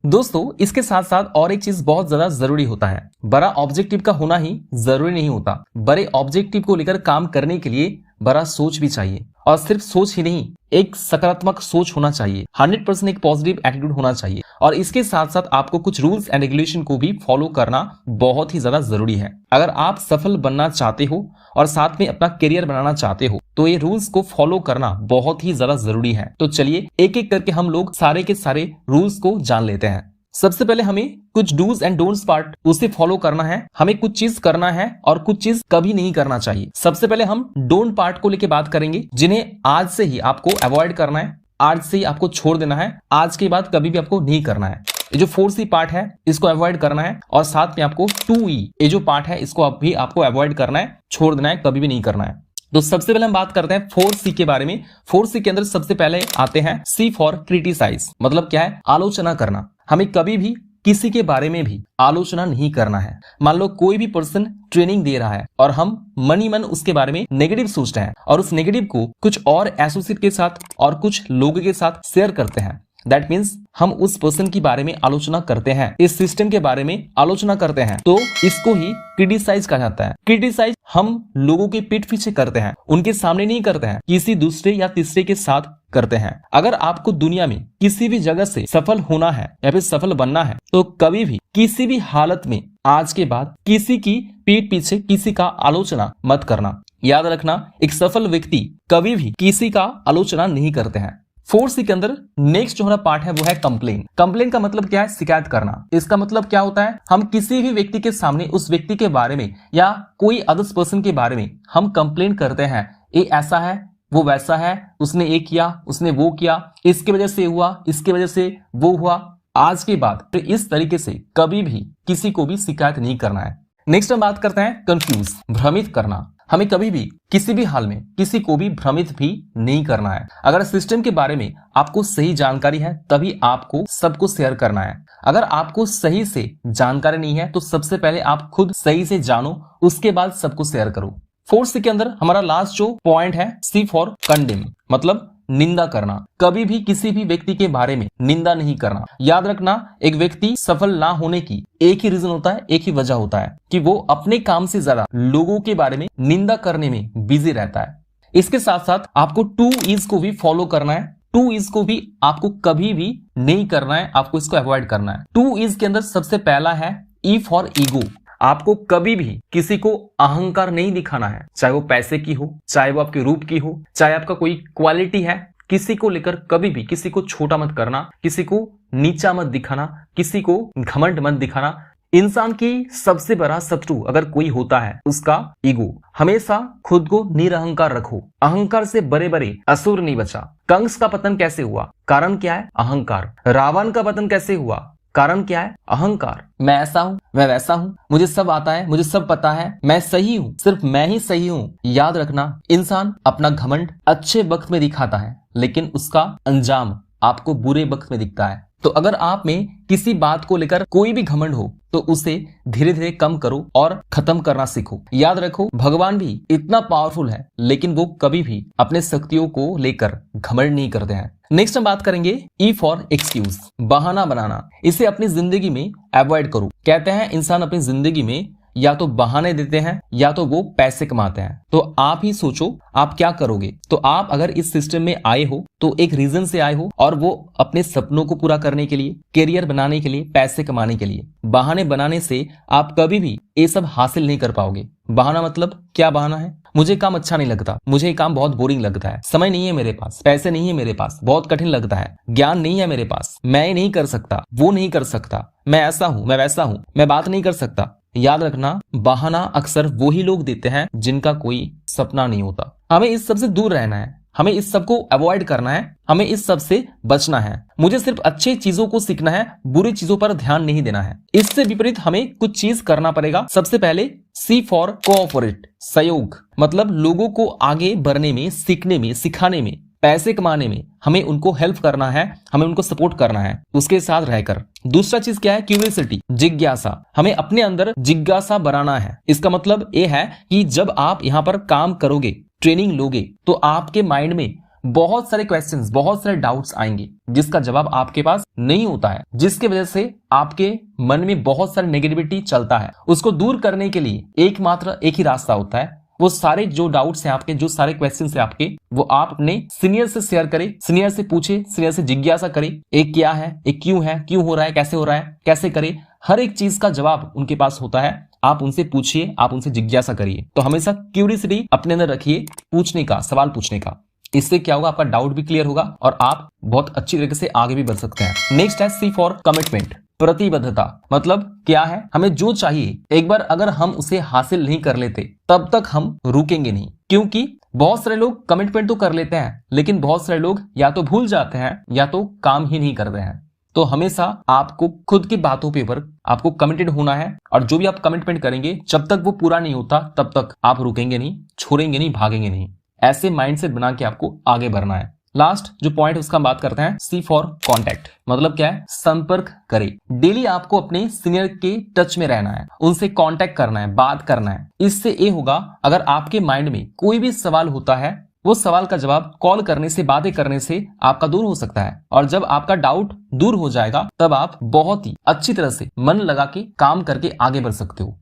दोस्तों, इसके साथ साथ और एक चीज बहुत ज्यादा जरूरी होता है, बड़ा ऑब्जेक्टिव का होना ही जरूरी नहीं होता। बड़े ऑब्जेक्टिव को लेकर काम करने के लिए बड़ा सोच भी चाहिए, और सिर्फ सोच ही नहीं, एक सकारात्मक सोच होना चाहिए, 100% एक पॉजिटिव एटीट्यूड होना चाहिए। और इसके साथ साथ आपको कुछ रूल्स एंड रेगुलेशन को भी फॉलो करना बहुत ही ज्यादा जरूरी है। अगर आप सफल बनना चाहते हो और साथ में अपना करियर बनाना चाहते हो तो ये रूल्स को फॉलो करना बहुत ही ज्यादा जरूरी है। तो चलिए एक एक करके हम लोग सारे के सारे रूल्स को जान लेते हैं। सबसे पहले हमें कुछ डूज एंड डोंट्स पार्ट उसे फॉलो करना है। हमें कुछ चीज करना है और कुछ चीज कभी नहीं करना चाहिए। सबसे पहले हम डोंट पार्ट को लेके बात करेंगे, जिन्हें आज से ही आपको अवॉइड करना है, आज से ही आपको छोड़ देना है, आज के बाद कभी भी आपको नहीं करना है। ये जो 4C पार्ट है इसको अवॉइड करना है, और साथ में आपको 2E ये जो पार्ट है इसको भी आपको अवॉइड करना है, छोड़ देना है, कभी भी नहीं करना है। तो सबसे पहले हम बात करते हैं 4C के बारे में। 4C के अंदर सबसे पहले आते हैं C फॉर क्रिटिसाइज। मतलब क्या है, आलोचना करना। हमें कभी भी किसी के बारे में भी आलोचना नहीं करना है। मान लो कोई भी पर्सन ट्रेनिंग दे रहा है और हम मन ही मन उसके बारे में नेगेटिव सोचते हैं और उस नेगेटिव को कुछ और एसोसिएट के साथ और कुछ लोगों के साथ शेयर करते हैं, दैट मीन्स हम उस पर्सन के बारे में आलोचना करते हैं, इस सिस्टम के बारे में आलोचना करते हैं, तो इसको ही क्रिटिसाइज कहा जाता है। क्रिटिसाइज हम लोगों के पीठ पीछे करते हैं, उनके सामने नहीं करते हैं, किसी दूसरे या तीसरे के साथ करते हैं। अगर आपको दुनिया में किसी भी जगह से सफल होना है या फिर सफल बनना है तो कभी भी किसी भी हालत में आज के बाद किसी की पीठ पीछे किसी का आलोचना मत करना। याद रखना, एक सफल व्यक्ति कभी भी किसी का आलोचना नहीं करते हैं। 4C के अंदर नेक्स्ट जो हमारा पार्ट है वो है कंप्लेन। कंप्लेन का मतलब क्या है, शिकायत करना। इसका मतलब क्या होता है, हम किसी भी व्यक्ति के सामने उस व्यक्ति के बारे में या कोई अदर्स पर्सन के बारे में हम कंप्लेन करते हैं, ये ऐसा है, वो वैसा है, उसने ये किया, उसने वो किया, इसकी वजह से हुआ, इसकी वजह से वो हुआ। आज के बाद तो इस तरीके से कभी भी किसी को भी शिकायत नहीं करना है। नेक्स्ट हम बात करते हैं कंफ्यूज, भ्रमित करना। हमें कभी भी किसी भी हाल में किसी को भी भ्रमित भी नहीं करना है। अगर सिस्टम के बारे में आपको सही जानकारी है तभी आपको सबको शेयर करना है। अगर आपको सही से जानकारी नहीं है तो सबसे पहले आप खुद सही से जानो, उसके बाद सबको शेयर करो। फोर्थ सी के अंदर हमारा लास्ट जो पॉइंट है सी फॉर कंडेम, मतलब निंदा करना। कभी भी किसी भी व्यक्ति के बारे में निंदा नहीं करना। याद रखना, एक व्यक्ति सफल ना होने की एक ही रीजन होता है, एक ही वजह होता है कि वो अपने काम से ज्यादा लोगों के बारे में निंदा करने में बिजी रहता है। इसके साथ साथ आपको 2 E's को भी फॉलो करना है। 2 E's को भी आपको कभी भी नहीं करना है, आपको इसको अवॉइड करना है। 2 E's के अंदर सबसे पहला है E फॉर ईगो। आपको कभी भी किसी को अहंकार नहीं दिखाना है, चाहे वो पैसे की हो, चाहे वो आपके रूप की हो, चाहे आपका कोई क्वालिटी है, किसी को लेकर कभी भी किसी को छोटा मत करना, किसी को नीचा मत दिखाना, किसी को घमंड मत दिखाना। इंसान की सबसे बड़ा शत्रु अगर कोई होता है उसका ईगो। हमेशा खुद को निरअहंकार रखो। अहंकार से बड़े बड़े असुर नहीं बचा। कंस का पतन कैसे हुआ? कारण क्या है? अहंकार। रावण का पतन कैसे हुआ? कारण क्या है? अहंकार। मैं ऐसा हूं, मैं वैसा हूं, मुझे सब आता है, मुझे सब पता है, मैं सही हूं, सिर्फ मैं ही सही हूं। याद रखना, इंसान अपना घमंड अच्छे वक्त में दिखाता है, लेकिन उसका अंजाम आपको बुरे वक्त में दिखता है। तो अगर आप में किसी बात को लेकर कोई भी घमंड हो तो उसे धीरे धीरे कम करो और खत्म करना सीखो। याद रखो, भगवान भी इतना पावरफुल है, लेकिन वो कभी भी अपने शक्तियों को लेकर घमंड नहीं करते हैं। नेक्स्ट हम बात करेंगे ई फॉर एक्सक्यूज, बहाना बनाना। इसे अपनी जिंदगी में अवॉइड करो। कहते हैं इंसान अपनी जिंदगी में या तो बहाने देते हैं या तो वो पैसे कमाते हैं। तो आप ही सोचो आप क्या करोगे। तो आप अगर इस सिस्टम में आए हो तो एक रीजन से आए हो, और वो अपने सपनों को पूरा करने के लिए, करियर बनाने के लिए, पैसे कमाने के लिए। बहाने बनाने से आप कभी भी ये सब हासिल नहीं कर पाओगे। बहाना मतलब क्या? बहाना है मुझे काम अच्छा नहीं लगता, मुझे ये काम बहुत बोरिंग लगता है, समय नहीं है मेरे पास, पैसे नहीं है मेरे पास, बहुत कठिन लगता है, ज्ञान नहीं है मेरे पास, मैं ये नहीं कर सकता, वो नहीं कर सकता, मैं ऐसा हूं, मैं वैसा हूं, मैं बात नहीं कर सकता। याद रखना, बहाना अक्सर वो ही लोग देते हैं जिनका कोई सपना नहीं होता। हमें इस सब से दूर रहना है, हमें इस सब को अवॉइड करना है, हमें इस सब से बचना है। मुझे सिर्फ अच्छे चीजों को सीखना है, बुरी चीजों पर ध्यान नहीं देना है। इससे विपरीत हमें कुछ चीज करना पड़ेगा। सबसे पहले सी फॉर कोऑपरेट, सहयोग। मतलब लोगों को आगे बढ़ने में, सीखने में, सिखाने में, पैसे कमाने में हमें उनको हेल्प करना है, हमें उनको सपोर्ट करना है उसके साथ रहकर। दूसरा चीज क्या है? क्यूरियोसिटी, जिज्ञासा। हमें अपने अंदर जिज्ञासा बढ़ाना है। इसका मतलब ये है कि जब आप यहाँ पर काम करोगे, ट्रेनिंग लोगे, तो आपके माइंड में बहुत सारे क्वेश्चंस, बहुत सारे डाउट्स आएंगे जिसका जवाब आपके पास नहीं होता है, जिसकी वजह से आपके मन में बहुत सारी नेगेटिविटी चलता है। उसको दूर करने के लिए एकमात्र एक ही रास्ता होता है। वो सारे जो डाउट्स हैं आपके, जो सारे क्वेश्चंस हैं आपके, वो आप अपने सीनियर से शेयर करें, सीनियर से पूछे, सीनियर से जिज्ञासा करें। एक क्या है, एक क्यों है, क्यों हो रहा है, कैसे हो रहा है, कैसे करें, हर एक चीज का जवाब उनके पास होता है। आप उनसे पूछिए, आप उनसे जिज्ञासा करिए। तो हमेशा क्यूरियोसिटी अपने अंदर रखिए, पूछने का, सवाल पूछने का। इससे क्या होगा? आपका डाउट भी क्लियर होगा और आप बहुत अच्छी तरीके से आगे भी बढ़ सकते हैं। नेक्स्ट है सी फॉर कमिटमेंट, प्रतिबद्धता। मतलब क्या है? हमें जो चाहिए एक बार अगर हम उसे हासिल नहीं कर लेते तब तक हम रुकेंगे नहीं। क्योंकि बहुत सारे लोग कमिटमेंट तो कर लेते हैं, लेकिन बहुत सारे लोग या तो भूल जाते हैं या तो काम ही नहीं करते हैं। तो हमेशा आपको खुद की बातों के ऊपर आपको कमिटेड होना है, और जो भी आप कमिटमेंट करेंगे जब तक वो पूरा नहीं होता तब तक आप रुकेंगे नहीं, छोड़ेंगे नहीं, भागेंगे नहीं। ऐसे माइंडसेट बना के आपको आगे बढ़ना है। लास्ट जो पॉइंट उसका हम बात करते हैं, सी फॉर कॉन्टैक्ट। मतलब क्या है? संपर्क करें। डेली आपको अपने सीनियर के टच में रहना है, उनसे कांटेक्ट करना है, बात करना है। इससे ये होगा, अगर आपके माइंड में कोई भी सवाल होता है, वो सवाल का जवाब कॉल करने से, बातें करने से आपका दूर हो सकता है। और जब आपका डाउट दूर हो जाएगा तब आप बहुत ही अच्छी तरह से मन लगा के काम करके आगे बढ़ सकते हो।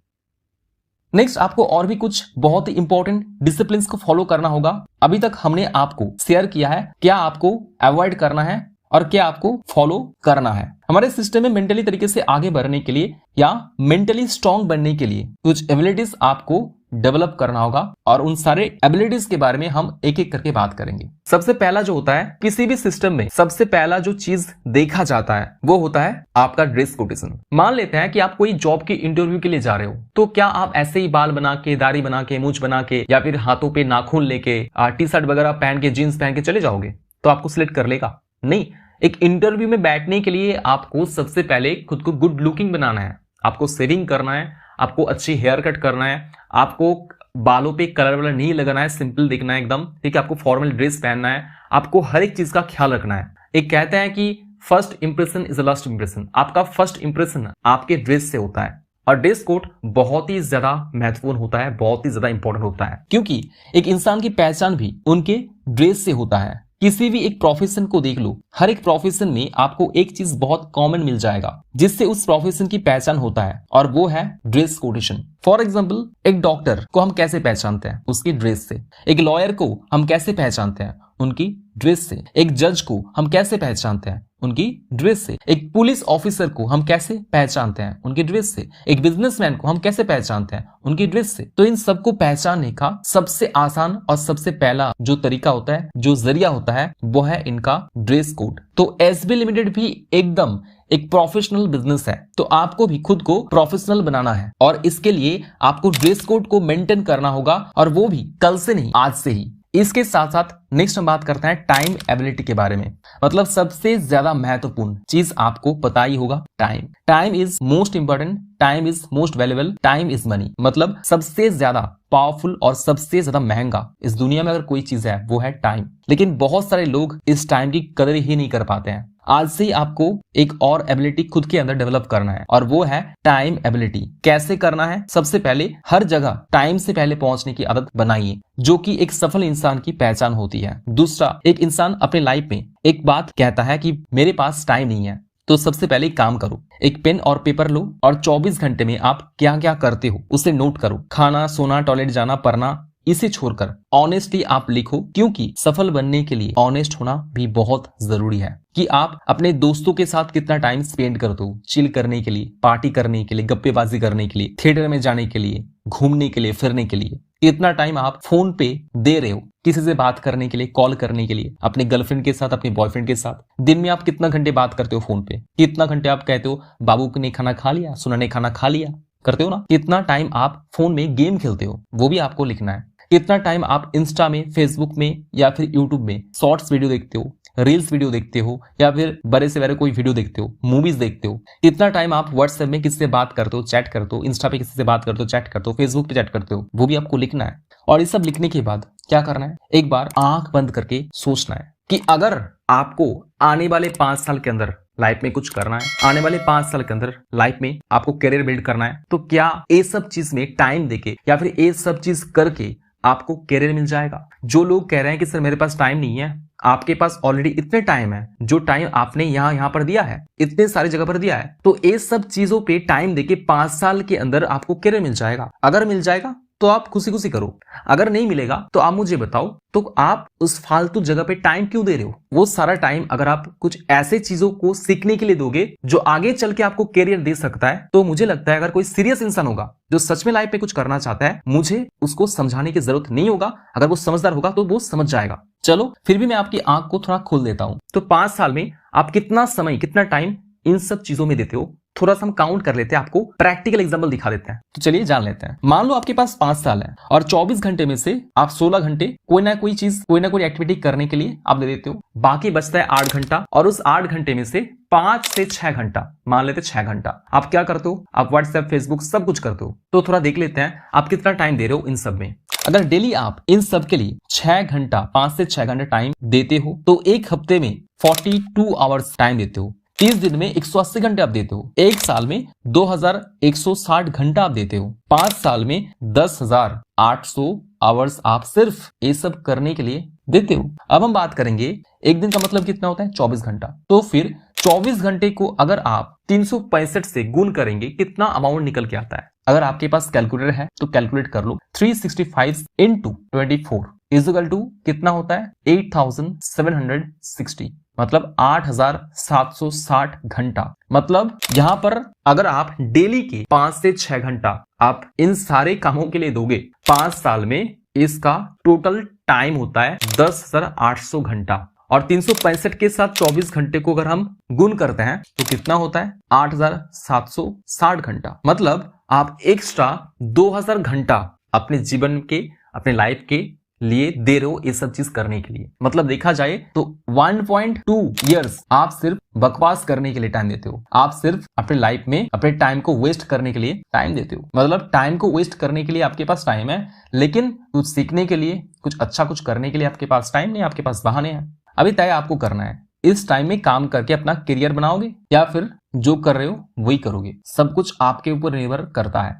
नेक्स्ट आपको और भी कुछ बहुत ही इंपॉर्टेंट डिसिप्लिन्स को फॉलो करना होगा। अभी तक हमने आपको शेयर किया है क्या आपको अवॉइड करना है और क्या आपको फॉलो करना है। हमारे सिस्टम में मेंटली तरीके से आगे बढ़ने के लिए या मेंटली स्ट्रांग बनने के लिए कुछ एबिलिटीज आपको डेवलप करना होगा, और उन सारे एबिलिटीज के बारे में हम एक एक करके बात करेंगे। सबसे पहला जो होता है, किसी भी सिस्टम में सबसे पहला जो चीज देखा जाता है वो होता है आपका ड्रेस कोटेशन। मान लेते हैं कि आप कोई जॉब के इंटरव्यू के लिए जा रहे हो, तो क्या आप ऐसे ही बाल बना के, दाढ़ी बना के, मूंछ बना के, या फिर हाथों पे नाखून लेके, टी शर्ट वगैरह पहन के, जीन्स पहन के चले जाओगे तो आपको सिलेक्ट कर लेगा? नहीं। एक इंटरव्यू में बैठने के लिए आपको सबसे पहले खुद को गुड लुकिंग बनाना है, आपको शेविंग करना है, आपको अच्छी हेयर कट करना है, आपको बालों पे कलर वलर नहीं लगाना है, सिंपल दिखना है एकदम, ठीक है। आपको फॉर्मल ड्रेस पहनना है, आपको हर एक चीज का ख्याल रखना है। एक कहते हैं कि first impression is the last impression. आपका फर्स्ट इंप्रेशन आपके ड्रेस से होता है, और ड्रेस कोड बहुत ही ज्यादा महत्वपूर्ण होता है, बहुत ही ज्यादा इंपॉर्टेंट होता है, क्योंकि एक इंसान की पहचान भी उनके ड्रेस से होता है। किसी भी एक प्रोफेशन को देख लो, हर एक प्रोफेशन में आपको एक चीज बहुत कॉमन मिल जाएगा जिससे उस प्रोफेशन की पहचान होता है, और वो है ड्रेस कोडेशन। फॉर एग्जाम्पल, एक डॉक्टर को हम कैसे पहचानते हैं? उसकी ड्रेस से। एक लॉयर को हम कैसे पहचानते हैं? उनकी ड्रेस से। एक जज को हम कैसे पहचानते हैं? उनकी ड्रेस से। एक पुलिस ऑफिसर को हम कैसे पहचानते हैं? उनकी ड्रेस से। एक बिजनेसमैन को हम कैसे पहचानते हैं? उनकी ड्रेस से। तो इन सबको पहचानने का सबसे आसान और सबसे पहला जो तरीका होता है, जो जरिया होता है, वो है इनका ड्रेस कोड। तो एसबी लिमिटेड भी एकदम एक प्रोफेशनल बिजनेस है, तो आपको भी खुद को प्रोफेशनल बनाना है, और इसके लिए आपको ड्रेस कोड को मेंटेन करना होगा, और वो भी कल से नहीं, आज से ही। इसके साथ साथ नेक्स्ट हम बात करते हैं टाइम एबिलिटी के बारे में। मतलब सबसे ज्यादा महत्वपूर्ण चीज आपको पता ही होगा, time. Time is most important, time is most valuable, time is money. मतलब सबसे ज्यादा पावरफुल और सबसे ज्यादा महंगा इस दुनिया में अगर कोई चीज है, वो है टाइम। लेकिन बहुत सारे लोग इस टाइम की कदर ही नहीं कर पाते हैं। आज से ही आपको एक और एबिलिटी खुद के अंदर डेवलप करना है, और वो है टाइम एबिलिटी। कैसे करना है? सबसे पहले हर जगह टाइम से पहले पहुंचने की आदत बनाइए, जो कि एक सफल इंसान की पहचान होती है। दूसरा, एक इंसान अपने लाइफ में एक बात कहता है कि मेरे पास टाइम नहीं है, तो सबसे पहले एक काम करो, एक पेन और पेपर लो, और 24 घंटे में आप क्या क्या करते हो उसे नोट करो। खाना, सोना, टॉयलेट जाना, पढ़ना, इसे छोड़कर ऑनेस्टली आप लिखो, क्योंकि सफल बनने के लिए ऑनेस्ट होना भी बहुत जरूरी है। कि आप अपने दोस्तों के साथ कितना टाइम स्पेंड करते हो, चिल करने के लिए, पार्टी करने के लिए, गप्पेबाजी करने के लिए, थिएटर में जाने के लिए, घूमने के लिए, फिरने के लिए। कितना टाइम आप फोन पे दे रहे हो किसी से बात करने के लिए, कॉल करने के लिए, अपने गर्लफ्रेंड के साथ, अपने बॉयफ्रेंड के साथ। दिन में आप कितना घंटे बात करते हो फोन पे? कितना घंटे आप कहते हो बाबू ने खाना खा लिया, सुना ने खाना खा लिया, करते हो ना? कितना टाइम आप फोन में गेम खेलते हो, वो भी आपको लिखना है। कितना टाइम आप इंस्टा में, फेसबुक में, या फिर यूट्यूब में शॉर्ट्स वीडियो देखते हो, रील्स वीडियो देखते हो, या फिर बड़े से बड़े कोई वीडियो देखते हो, मूवीज देखते हो। कितना टाइम आप व्हाट्सएप में किससे बात करते हो, चैट करते हो, इंस्टा पे किसी से बात करते हो, चैट करते हो, फेसबुक पे चैट करते हो, वो भी आपको लिखना है। और ये सब लिखने के बाद क्या करना है? एक बार आंख बंद करके सोचना है कि अगर आपको आने वाले 5 साल के अंदर लाइफ में कुछ करना है, आने वाले 5 साल के अंदर लाइफ में आपको करियर बिल्ड करना है, तो क्या ये सब चीज में टाइम देके या फिर ये सब चीज करके आपको करियर मिल जाएगा? जो लोग कह रहे हैं कि सर मेरे पास टाइम नहीं है, आपके पास ऑलरेडी इतने टाइम है, जो टाइम आपने यहाँ पर दिया है, इतने सारी जगह पर दिया है, तो ये सब चीजों पे टाइम देके 5 साल के अंदर आपको करियर मिल जाएगा। अगर मिल जाएगा तो आप खुशी खुशी करो, अगर नहीं मिलेगा तो आप मुझे बताओ, तो आप उस फालतू जगह पे टाइम क्यों दे रहे हो? वो सारा टाइम अगर आप कुछ ऐसे चीजों को सीखने के लिए दोगे जो आगे चल के आपको कैरियर दे सकता है, तो मुझे लगता है अगर कोई सीरियस इंसान होगा जो सच में लाइफ में कुछ करना चाहता है, मुझे उसको समझाने की जरूरत नहीं होगा। अगर वो समझदार होगा तो वो समझ जाएगा। चलो फिर भी मैं आपकी आंख को थोड़ा खोल देता हूं। तो 5 साल में आप कितना समय, कितना टाइम इन सब चीजों में देते हो? थोड़ा सा हम काउंट कर लेते हैं, आपको प्रैक्टिकल एग्जांपल दिखा देते हैं। तो चलिए जान लेते हैं। मान लो आपके पास 5 साल है और 24 घंटे में से आप 16 घंटे कोई ना कोई चीज, कोई ना कोई एक्टिविटी करने के लिए आप दे देते हो। बाकी बचता है 8 घंटा, और उस 8 घंटे में से 5 से 6 घंटा, मान लेते 6 घंटा आप क्या करते हो? आप व्हाट्सएप, फेसबुक सब कुछ करते हो। तो थोड़ा देख लेते हैं आप कितना टाइम दे रहे हो इन सब में। अगर डेली आप इन सब के लिए 6 घंटा, 5 से 6 घंटा टाइम देते हो, तो एक हफ्ते में 42 आवर्स टाइम देते हो। 30 दिन में 180 घंटे आप देते हो। एक साल में 2160 घंटा आप देते हो। 5 साल में 10,800 आवर्स आप सिर्फ ये सब करने के लिए देते हो। अब हम बात करेंगे एक दिन का मतलब कितना होता है? 24 घंटा। तो फिर 24 घंटे को अगर आप 365 से गुण करेंगे, कितना अमाउंट निकल के आता है? अगर आपके पास कैलकुलेटर है तो कैलकुलेट कर लो। 365 इंटू 24 इजिकल टू कितना होता है? 8760, मतलब 8760 घंटा। मतलब यहां पर अगर आप डेली के 5 से 6 घंटा आप इन सारे कामों के लिए दोगे, 5 साल में इसका टोटल टाइम होता है 10,800 घंटा। और 365 के साथ 24 घंटे को अगर हम गुण करते हैं तो कितना होता है? 8760 घंटा। मतलब आप एक्स्ट्रा 2000 घंटा अपने जीवन के, अपने लाइफ के लिए दे रहे हो ये सब चीज करने के लिए। मतलब देखा जाए तो 1.2 इयर्स आप सिर्फ बकवास करने के लिए टाइम देते हो। आप सिर्फ अपने लाइफ में अपने टाइम को वेस्ट करने के लिए टाइम देते हो। मतलब टाइम को वेस्ट करने के लिए आपके पास टाइम है, लेकिन कुछ सीखने के लिए, कुछ अच्छा कुछ करने के लिए आपके पास टाइम नहीं, आपके पास बहाने हैं। अभी तय आपको करना है इस टाइम में काम करके अपना करियर बनाओगे या फिर जो कर रहे हो वही करोगे, सब कुछ आपके ऊपर निर्भर करता है।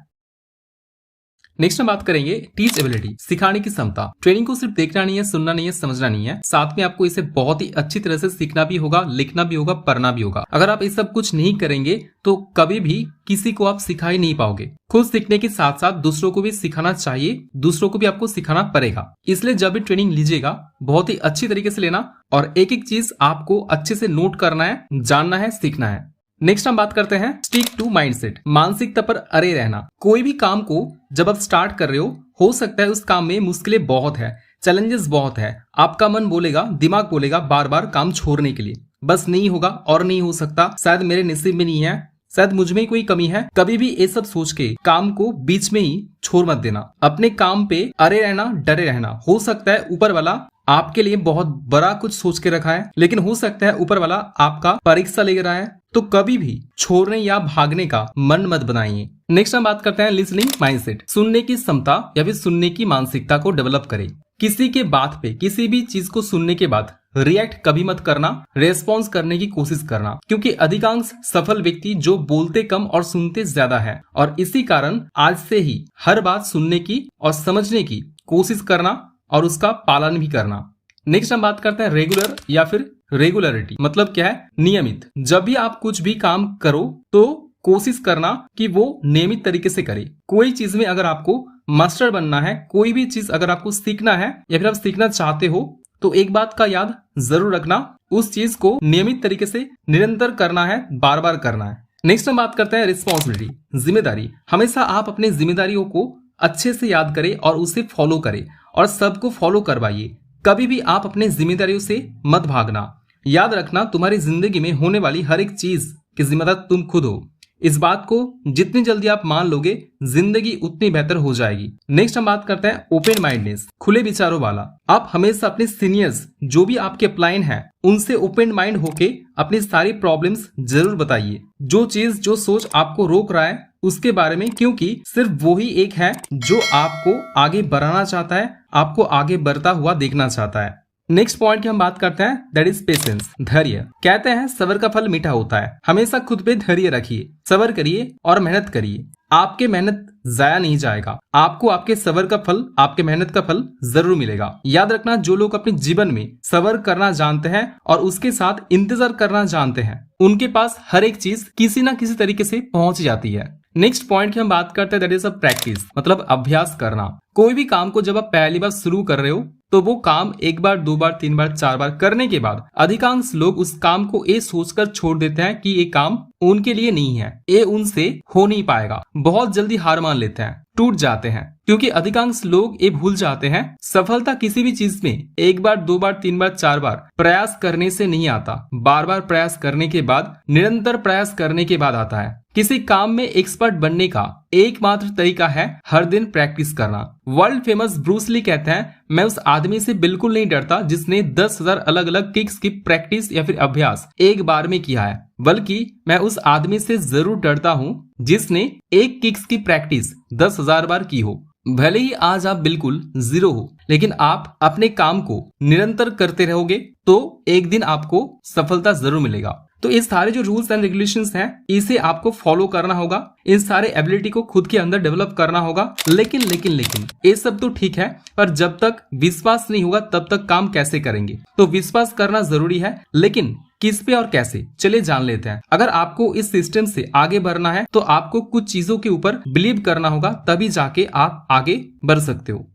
नेक्स्ट हम बात करेंगे टीच एबिलिटी, सिखाने की क्षमता। ट्रेनिंग को सिर्फ देखना नहीं है, सुनना नहीं है, समझना नहीं है, साथ में आपको इसे बहुत ही अच्छी तरह से सीखना भी होगा, लिखना भी होगा, पढ़ना भी होगा। अगर आप ये सब कुछ नहीं करेंगे तो कभी भी किसी को आप सिखा ही नहीं पाओगे। खुद सीखने के साथ साथ दूसरों को भी सिखाना चाहिए, दूसरों को भी आपको सिखाना पड़ेगा। इसलिए जब भी ट्रेनिंग लीजिएगा बहुत ही अच्छी तरीके से लेना और एक एक चीज आपको अच्छे से नोट करना है, जानना है, सीखना है। नेक्स्ट हम बात करते हैं स्टिक टू माइंडसेट, मानसिकता पर अड़े रहना। कोई भी काम को जब आप स्टार्ट कर रहे हो सकता है उस काम में मुश्किलें बहुत है, चैलेंजेस बहुत है, आपका मन बोलेगा, दिमाग बोलेगा बार बार काम छोड़ने के लिए, बस नहीं होगा और नहीं हो सकता, शायद मेरे नसीब में नहीं है, शायद मुझ में कोई कमी है। कभी भी ये सब सोच के काम को बीच में ही छोड़ मत देना। अपने काम पे अड़े रहना, डरे रहना। हो सकता है ऊपर वाला आपके लिए बहुत बड़ा कुछ सोच के रखा है, लेकिन हो सकता है ऊपर वाला आपका परीक्षा ले रहा है, तो कभी भी छोड़ने या भागने का मन मत बनाइए। नेक्स्ट हम बात करते हैं लिसनिंग माइंडसेट, सुनने की क्षमता या फिर सुनने की मानसिकता को डेवलप करें। किसी के बात पे, किसी भी चीज को सुनने के बाद रिएक्ट कभी मत करना, रेस्पॉन्स करने की कोशिश करना, क्योंकि अधिकांश सफल व्यक्ति जो बोलते कम और सुनते ज्यादा है, और इसी कारण आज से ही हर बात सुनने की और समझने की कोशिश करना और उसका पालन भी करना। नेक्स्ट हम बात करते हैं रेगुलर या फिर रेगुलरिटी, मतलब क्या है, नियमित। जब भी आप कुछ भी काम करो तो कोशिश करना कि वो नियमित तरीके से करे। कोई चीज में अगर आपको मास्टर बनना है, कोई भी चीज अगर आपको सीखना है या फिर आप सीखना चाहते हो, तो एक बात का याद जरूर रखना, उस चीज को नियमित तरीके से निरंतर करना है, बार बार करना है। नेक्स्ट हम बात करते हैं रिस्पॉन्सिबिलिटी, जिम्मेदारी। हमेशा आप अपने जिम्मेदारियों को अच्छे से याद करें और उसे फॉलो करें और सबको फॉलो करवाइए। कभी भी आप अपने जिम्मेदारियों से मत भागना। याद रखना, तुम्हारी जिंदगी में होने वाली हर एक चीज की जिम्मेदार तुम खुद हो। इस बात को जितनी जल्दी आप मान लोगे, जिंदगी उतनी बेहतर हो जाएगी। नेक्स्ट हम बात करते हैं ओपन माइंडनेस, खुले विचारों वाला। आप हमेशा अपने सीनियर्स जो भी आपके अपलाइन है उनसे ओपन माइंड होके अपनी सारी प्रॉब्लम्स जरूर बताइए, जो चीज जो सोच आपको रोक रहा है उसके बारे में, क्योंकि सिर्फ वो ही एक है जो आपको आगे बढ़ाना चाहता है, आपको आगे बढ़ता हुआ देखना चाहता है। नेक्स्ट पॉइंट की हम बात करते हैं, दैट इज पेशेंस, धैर्य। कहते हैं सब्र का फल मीठा होता है। हमेशा खुद पे धैर्य रखिए, सब्र करिए और मेहनत करिए। आपके मेहनत जाया नहीं जाएगा, आपको आपके सब्र का फल, आपके मेहनत का फल जरूर मिलेगा। याद रखना, जो लोग अपने जीवन में सब्र करना जानते हैं और उसके साथ इंतजार करना जानते हैं, उनके पास हर एक चीज किसी ना किसी तरीके से पहुंच जाती है। नेक्स्ट पॉइंट की हम बात करते हैं, दैट इज अ प्रैक्टिस, मतलब अभ्यास करना। कोई भी काम को जब आप पहली बार शुरू कर रहे हो तो वो काम एक बार, दो बार, तीन बार, चार बार करने के बाद अधिकांश लोग उस काम को ये सोचकर छोड़ देते हैं कि ये काम उनके लिए नहीं है, ये उनसे हो नहीं पाएगा। बहुत जल्दी हार मान लेते हैं, टूट जाते हैं, क्योंकि अधिकांश लोग ये भूल जाते हैं सफलता किसी भी चीज में एक बार, दो बार, तीन बार, चार बार प्रयास करने से नहीं आता, बार बार प्रयास करने के बाद, निरंतर प्रयास करने के बाद आता है। किसी काम में एक्सपर्ट बनने का एकमात्र तरीका है हर दिन प्रैक्टिस करना। वर्ल्ड फेमस ब्रूस ली कहते हैं, मैं उस आदमी से बिल्कुल नहीं डरता जिसने 10,000 अलग अलग किक्स की प्रैक्टिस या फिर अभ्यास एक बार में किया है, बल्कि मैं उस आदमी से जरूर डरता हूँ जिसने एक किक्स की प्रैक्टिस 10,000 बार की हो। भले ही आज आप बिल्कुल जीरो हो, लेकिन आप अपने काम को निरंतर करते रहोगे तो एक दिन आपको सफलता जरूर मिलेगा। तो ये सारे जो रूल्स एंड रेगुलेशंस हैं, इसे आपको फॉलो करना होगा, इन सारे एबिलिटी को खुद के अंदर डेवलप करना होगा। लेकिन ये सब तो ठीक है, पर जब तक विश्वास नहीं होगा तब तक काम कैसे करेंगे? तो विश्वास करना जरूरी है, लेकिन किस पे और कैसे, चलिए जान लेते हैं। अगर आपको इस सिस्टम से आगे बढ़ना है तो आपको कुछ चीजों के ऊपर बिलीव करना होगा, तभी जाके आप आगे बढ़ सकते हो।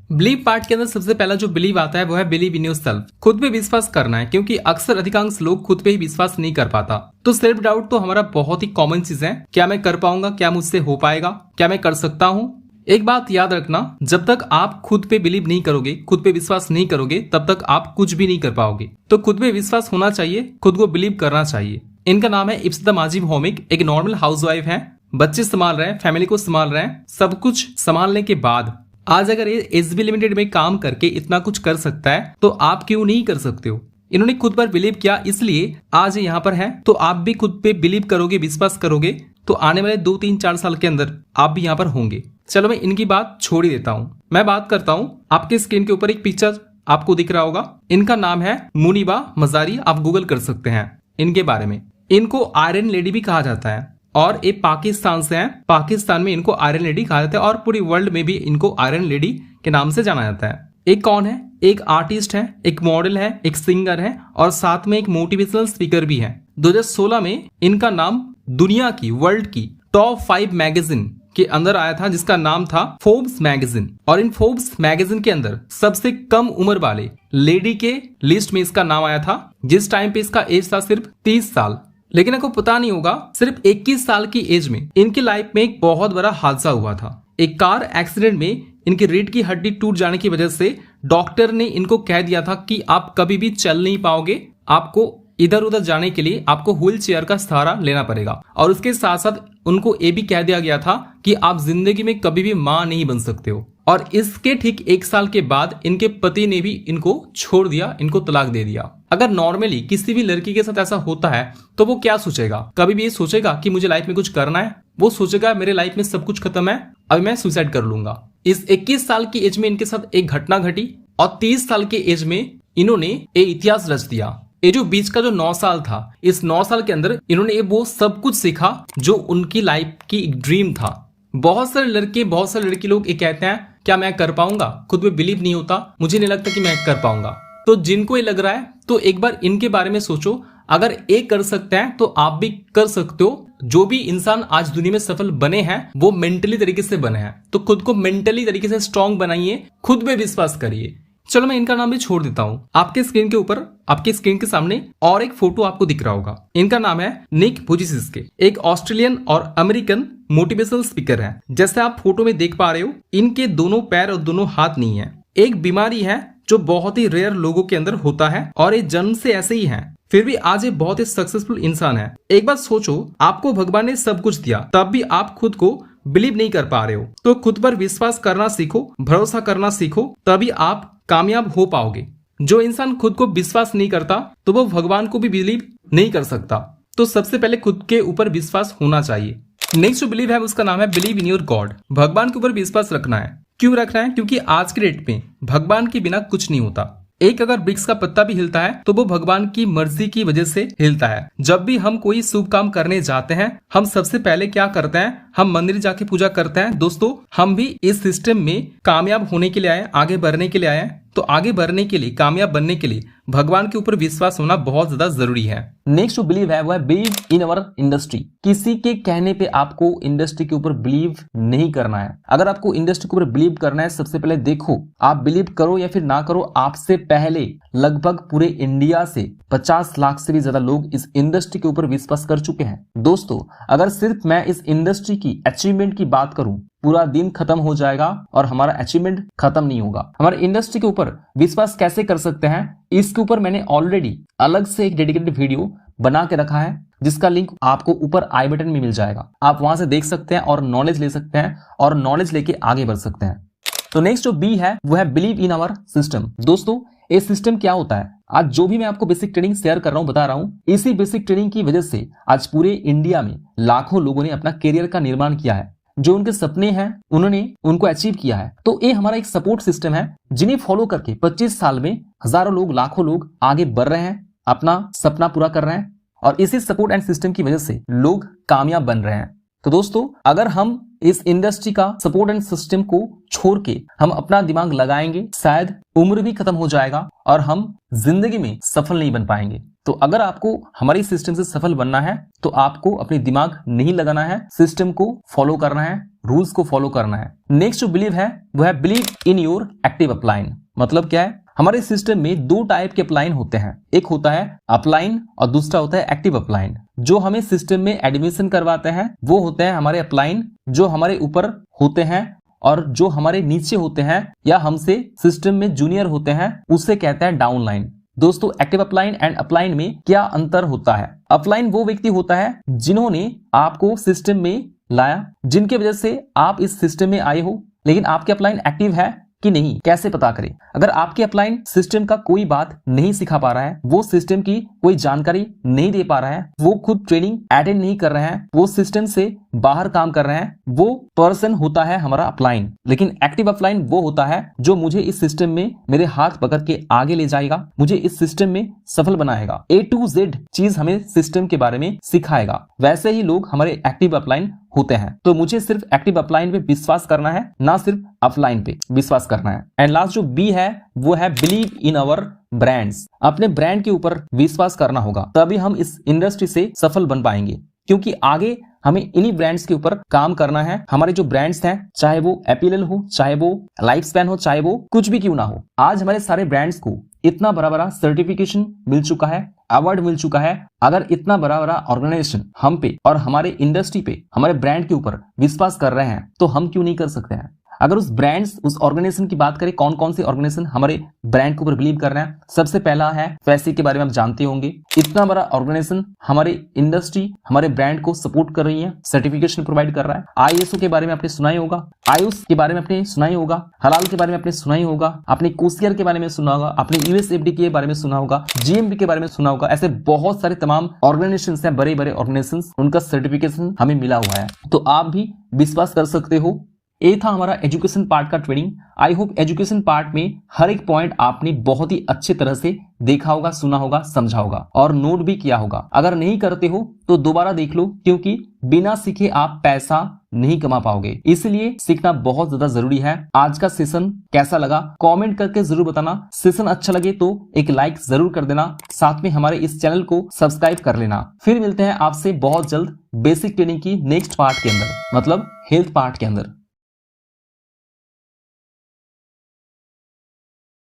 बिलीव पार्ट के अंदर सबसे पहला जो बिलीव आता है वो है बिलीव इन योरसेल्फ, खुद पे विश्वास करना है, क्योंकि अक्सर अधिकांश लोग खुद पे ही विश्वास नहीं कर पाता। तो सेल्फ डाउट तो हमारा बहुत ही कॉमन चीज है। क्या मैं कर पाऊंगा? क्या मुझसे हो पाएगा? क्या मैं कर सकता हूँ? एक बात याद रखना, जब तक आप खुद पे बिलीव नहीं करोगे, खुद पे विश्वास नहीं करोगे, तब तक आप कुछ भी नहीं कर पाओगे। तो खुद पे विश्वास होना चाहिए, खुद को बिलीव करना चाहिए। इनका नाम है इप्सिता माजी भौमिक, एक नॉर्मल हाउसवाइफ है, बच्चे संभाल रहे हैं, फैमिली को संभाल रहे हैं। सब कुछ संभालने के बाद आज अगर ये एसबी लिमिटेड में काम करके इतना कुछ कर सकता है तो आप क्यों नहीं कर सकते हो? इन्होंने खुद पर बिलीव किया, इसलिए आज यहाँ पर है। तो आप भी खुद पे बिलीव करोगे, विश्वास करोगे, तो आने वाले 2, 3, 4 साल के अंदर आप भी यहाँ पर होंगे। चलो मैं इनकी बात छोड़ ही देता हूँ, मैं बात करता हूँ। आपके स्क्रीन के ऊपर एक पिक्चर आपको दिख रहा होगा, इनका नाम है मुनीबा मजारी। आप गूगल कर सकते हैं इनके बारे में। इनको आयरन लेडी भी कहा जाता है और ये पाकिस्तान से हैं। पाकिस्तान में इनको आयरन लेडी कहा जाता है और पूरी वर्ल्ड में भी इनको आयरन लेडी के नाम से जाना जाता है। एक कौन है? एक आर्टिस्ट है, एक मॉडल है, एक सिंगर है और साथ में एक मोटिवेशनल स्पीकर भी है। 2016 में इनका नाम दुनिया की, वर्ल्ड की टॉप 5 मैगजीन के अंदर आया था, जिसका नाम था फोर्ब्स मैगजीन। और इन फोर्ब्स मैगजीन के अंदर सबसे कम उम्र वाले लेडी के लिस्ट में इसका नाम आया था, जिस टाइम पे इसका एज था सिर्फ 30 साल। लेकिन आपको पता नहीं होगा, सिर्फ 21 साल की एज में इनकी लाइफ में एक बहुत बड़ा हादसा हुआ था। एक कार एक्सीडेंट में इनकी रीढ़ की हड्डी टूट जाने की वजह से डॉक्टर ने इनको कह दिया था कि आप कभी भी चल नहीं पाओगे, आपको इधर उधर जाने के लिए आपको व्हील चेयर का सहारा लेना पड़ेगा। और उसके साथ साथ उनको ये भी कह दिया गया था कि आप जिंदगी में कभी भी मां नहीं बन सकते हो। और इसके ठीक 1 साल के बाद इनके पति ने भी इनको छोड़ दिया, इनको तलाक दे दिया। अगर नॉर्मली किसी भी लड़की के साथ ऐसा होता है तो वो क्या सोचेगा? कभी भी ये सोचेगा कि मुझे लाइफ में कुछ करना है? वो सोचेगा मेरे लाइफ में सब कुछ खत्म है, अब मैं सुसाइड कर लूंगा। इस 21 साल की एज में इनके साथ एक घटना घटी और 30 साल के एज में इन्होंने ये इतिहास रच दिया। ये जो बीच का जो 9 साल था, इस 9 साल के अंदर इन्होंने ये वो सब कुछ सीखा जो उनकी लाइफ की एक ड्रीम था। बहुत सारे लड़के, बहुत सारे लड़की लोग ये कहते हैं क्या मैं कर पाऊंगा? खुद में बिलीव नहीं होता, मुझे नहीं लगता कि मैं कर पाऊंगा। तो जिनको ये लग रहा है तो एक बार इनके बारे में सोचो, अगर ये कर सकते हैं तो आप भी कर सकते हो। जो भी इंसान आज दुनिया में सफल बने हैं वो मेंटली तरीके से बने हैं, तो खुद को मेंटली तरीके से स्ट्रांग बनाइए, खुद पे विश्वास करिए। चलो मैं इनका नाम भी छोड़ देता हूँ। आपके स्क्रीन के ऊपर, आपकी स्क्रीन के सामने और एक फोटो आपको दिख रहा होगा। इनका नाम है निक वुइचिच। एक ऑस्ट्रेलियन और अमेरिकन मोटिवेशनल स्पीकर है। जैसे आप फोटो में देख पा रहे हो, इनके दोनों पैर और दोनों हाथ नहीं है। एक बीमारी है जो बहुत ही रेयर लोगों के अंदर होता है और ये जन्म से ऐसे ही है, फिर भी आज ये बहुत ही सक्सेसफुल इंसान है। एक बात सोचो, आपको भगवान ने सब कुछ दिया, तब भी आप खुद को बिलीव नहीं कर पा रहे हो। तो खुद पर विश्वास करना सीखो, भरोसा करना सीखो, तभी आप कामयाब हो पाओगे। जो इंसान खुद को विश्वास नहीं करता तो वो भगवान को भी बिलीव नहीं कर सकता। तो सबसे पहले खुद के ऊपर विश्वास होना चाहिए। नेक्स्ट जो बिलीव है उसका नाम है बिलीव इन योर गॉड। भगवान के ऊपर विश्वास रखना है। क्यों रखना है? क्योंकि आज के डेट में भगवान के बिना कुछ नहीं होता। एक अगर वृक्ष का पत्ता भी हिलता है तो वो भगवान की मर्जी की वजह से हिलता है। जब भी हम कोई शुभ काम करने जाते हैं, हम सबसे पहले क्या करते हैं? हम मंदिर जाके पूजा करते हैं। दोस्तों, हम भी इस सिस्टम में कामयाब होने के लिए आए, आगे बढ़ने के लिए आए। तो आगे बढ़ने के लिए, कामयाब बनने के लिए भगवान के ऊपर विश्वास होना बहुत ज्यादा जरूरी है। नेक्स्ट जो बिलीव है वो है बिलीव इन अवर इंडस्ट्री। किसी के कहने पे आपको इंडस्ट्री के ऊपर बिलीव नहीं करना है। अगर आपको इंडस्ट्री के ऊपर बिलीव करना है, सबसे पहले देखो, आप बिलीव करो या फिर ना करो, आपसे पहले लगभग पूरे इंडिया से 50 लाख से भी ज्यादा लोग इस इंडस्ट्री के ऊपर विश्वास कर चुके हैं। दोस्तों, अगर सिर्फ मैं इस इंडस्ट्री की अचीवमेंट की बात करूं, पूरा दिन खत्म हो जाएगा और हमारा अचीवमेंट खत्म नहीं होगा। हमारे इंडस्ट्री के ऊपर विश्वास कैसे कर सकते हैं, इसके ऊपर मैंने ऑलरेडी अलग से एक डेडिकेटेड वीडियो बना के रखा है, जिसका लिंक आपको ऊपर आई बटन में मिल जाएगा। आप वहां से देख सकते हैं और नॉलेज ले सकते हैं और नॉलेज लेके आगे बढ़ सकते हैं। तो नेक्स्ट जो बी है वो है बिलीव इन आवर सिस्टम। दोस्तों, ये सिस्टम क्या होता है? आज जो भी मैं आपको बेसिक ट्रेनिंग शेयर कर रहा हूं, बता रहा हूं, इसी बेसिक ट्रेनिंग की वजह से आज पूरे इंडिया में लाखों लोगों ने अपना करियर का निर्माण किया है। जो उनके सपने हैं उन्होंने उनको अचीव किया है। तो ये हमारा एक सपोर्ट सिस्टम है, जिन्हें फॉलो करके 25 साल में हजारों लोग, लाखों लोग आगे बढ़ रहे हैं, अपना सपना पूरा कर रहे हैं और इसी सपोर्ट एंड सिस्टम की वजह से लोग कामयाब बन रहे हैं। तो दोस्तों, अगर हम इस इंडस्ट्री का सपोर्ट एंड सिस्टम को छोड़ के हम अपना दिमाग लगाएंगे, शायद उम्र भी खत्म हो जाएगा और हम जिंदगी में सफल नहीं बन पाएंगे। तो अगर आपको हमारी सिस्टम से सफल बनना है तो आपको अपनी दिमाग नहीं लगाना है, सिस्टम को फॉलो करना है, रूल्स को फॉलो करना है। नेक्स्ट जो बिलीव है वो है believe in your active upline. मतलब क्या है? हमारे सिस्टम में 2 टाइप के अपलाइन होते हैं। एक होता है अपलाइन और दूसरा होता है एक्टिव अपलाइन। जो हमें सिस्टम में एडमिशन करवाते हैं वो होते हैं हमारे अपलाइन, जो हमारे ऊपर होते हैं, और जो हमारे नीचे होते हैं या हमसे सिस्टम में जूनियर होते हैं उसे कहते हैं डाउनलाइन। दोस्तों, एक्टिव अपलाइन एंड अपलाइन में क्या अंतर होता है? अपलाइन वो व्यक्ति होता है जिन्होंने आपको सिस्टम में लाया, जिनके वजह से आप इस सिस्टम में आए हो, लेकिन आपके अपलाइन एक्टिव है कि नहीं, कैसे पता करें? अगर आपके अपलाइन सिस्टम का कोई बात नहीं सिखा पा रहा है, वो सिस्टम की कोई जानकारी नहीं दे पा रहा है, वो खुद ट्रेनिंग अटेंड नहीं कर रहे हैं, वो सिस्टम से बाहर काम कर रहे हैं, वो पर्सन होता है हमारा अपलाइन। लेकिन एक्टिव अपलाइन वो होता है जो मुझे इस सिस्टम में मेरे हाथ पकड़ के आगे ले जाएगा, मुझे इस सिस्टम में सफल बनाएगा, A to Z चीज हमें सिस्टम के बारे में सिखाएगा। वैसे ही लोग हमारे एक्टिव अपलाइन होते हैं। तो मुझे सिर्फ एक्टिव अपलाइन पे विश्वास करना है, ना सिर्फ अपलाइन पे विश्वास करना है। एंड लास्ट जो बी है वो है बिलीव इन अवर ब्रांड्स। अपने ब्रांड के ऊपर विश्वास करना होगा, तभी हम इस इंडस्ट्री से सफल बन पाएंगे, क्योंकि आगे हमें इन्हीं ब्रांड्स के ऊपर काम करना है। हमारे जो ब्रांड्स हैं, चाहे वो एपीएल हो, चाहे वो लाइफ स्पैन हो, चाहे वो कुछ भी क्यों ना हो, आज हमारे सारे ब्रांड्स को इतना बड़ा बड़ा सर्टिफिकेशन मिल चुका है, अवार्ड मिल चुका है। अगर इतना बड़ा बड़ा ऑर्गेनाइजेशन हम पे और हमारे इंडस्ट्री पे, हमारे ब्रांड के ऊपर विश्वास कर रहे हैं, तो हम क्यों नहीं कर सकते हैं? अगर उस ब्रांड्स, उस ऑर्गेनाइजेशन की बात करें, कौन कौन से ऑर्गेनाइजेशन हमारे ब्रांड के ऊपर बिलीव कर रहे हैं? सबसे पहला है फैसी, के बारे में आप जानते होंगे। इतना बड़ा ऑर्गेनाइजेशन हमारे इंडस्ट्री, हमारे ब्रांड को सपोर्ट कर रही है, सर्टिफिकेशन प्रोवाइड कर रहा है। आईएसओ के बारे में आपने सुना ही होगा, आयुष के बारे में आपने सुना ही होगा, हलाल के बारे में आपने सुना ही होगा, आपने कोसियर के बारे में सुना होगा, आपने यूएसएफडी के बारे में सुना होगा, जीएमबी के बारे में सुना होगा। ऐसे बहुत सारे तमाम ऑर्गेनाइजेशंस हैं, बड़े बड़े ऑर्गेनाइजेशंस, उनका सर्टिफिकेशन हमें मिला हुआ है। तो आप भी विश्वास कर सकते हो। ये था हमारा एजुकेशन पार्ट का training. I hope education part में हर एक पॉइंट आपने बहुत ही अच्छे तरह से देखा होगा, सुना होगा, समझा होगा और नोट भी किया होगा। अगर नहीं करते हो तो दोबारा देख लो, क्योंकि बिना सीखे आप पैसा नहीं कमा पाओगे, इसलिए सीखना बहुत ज्यादा जरूरी है। आज का सेशन कैसा लगा कमेंट करके जरूर बताना। सेशन अच्छा लगे तो एक लाइक जरूर कर देना, साथ में हमारे इस चैनल को सब्सक्राइब कर लेना। फिर मिलते हैं आपसे बहुत जल्द बेसिक ट्रेनिंग की नेक्स्ट पार्ट के अंदर, मतलब हेल्थ पार्ट के अंदर।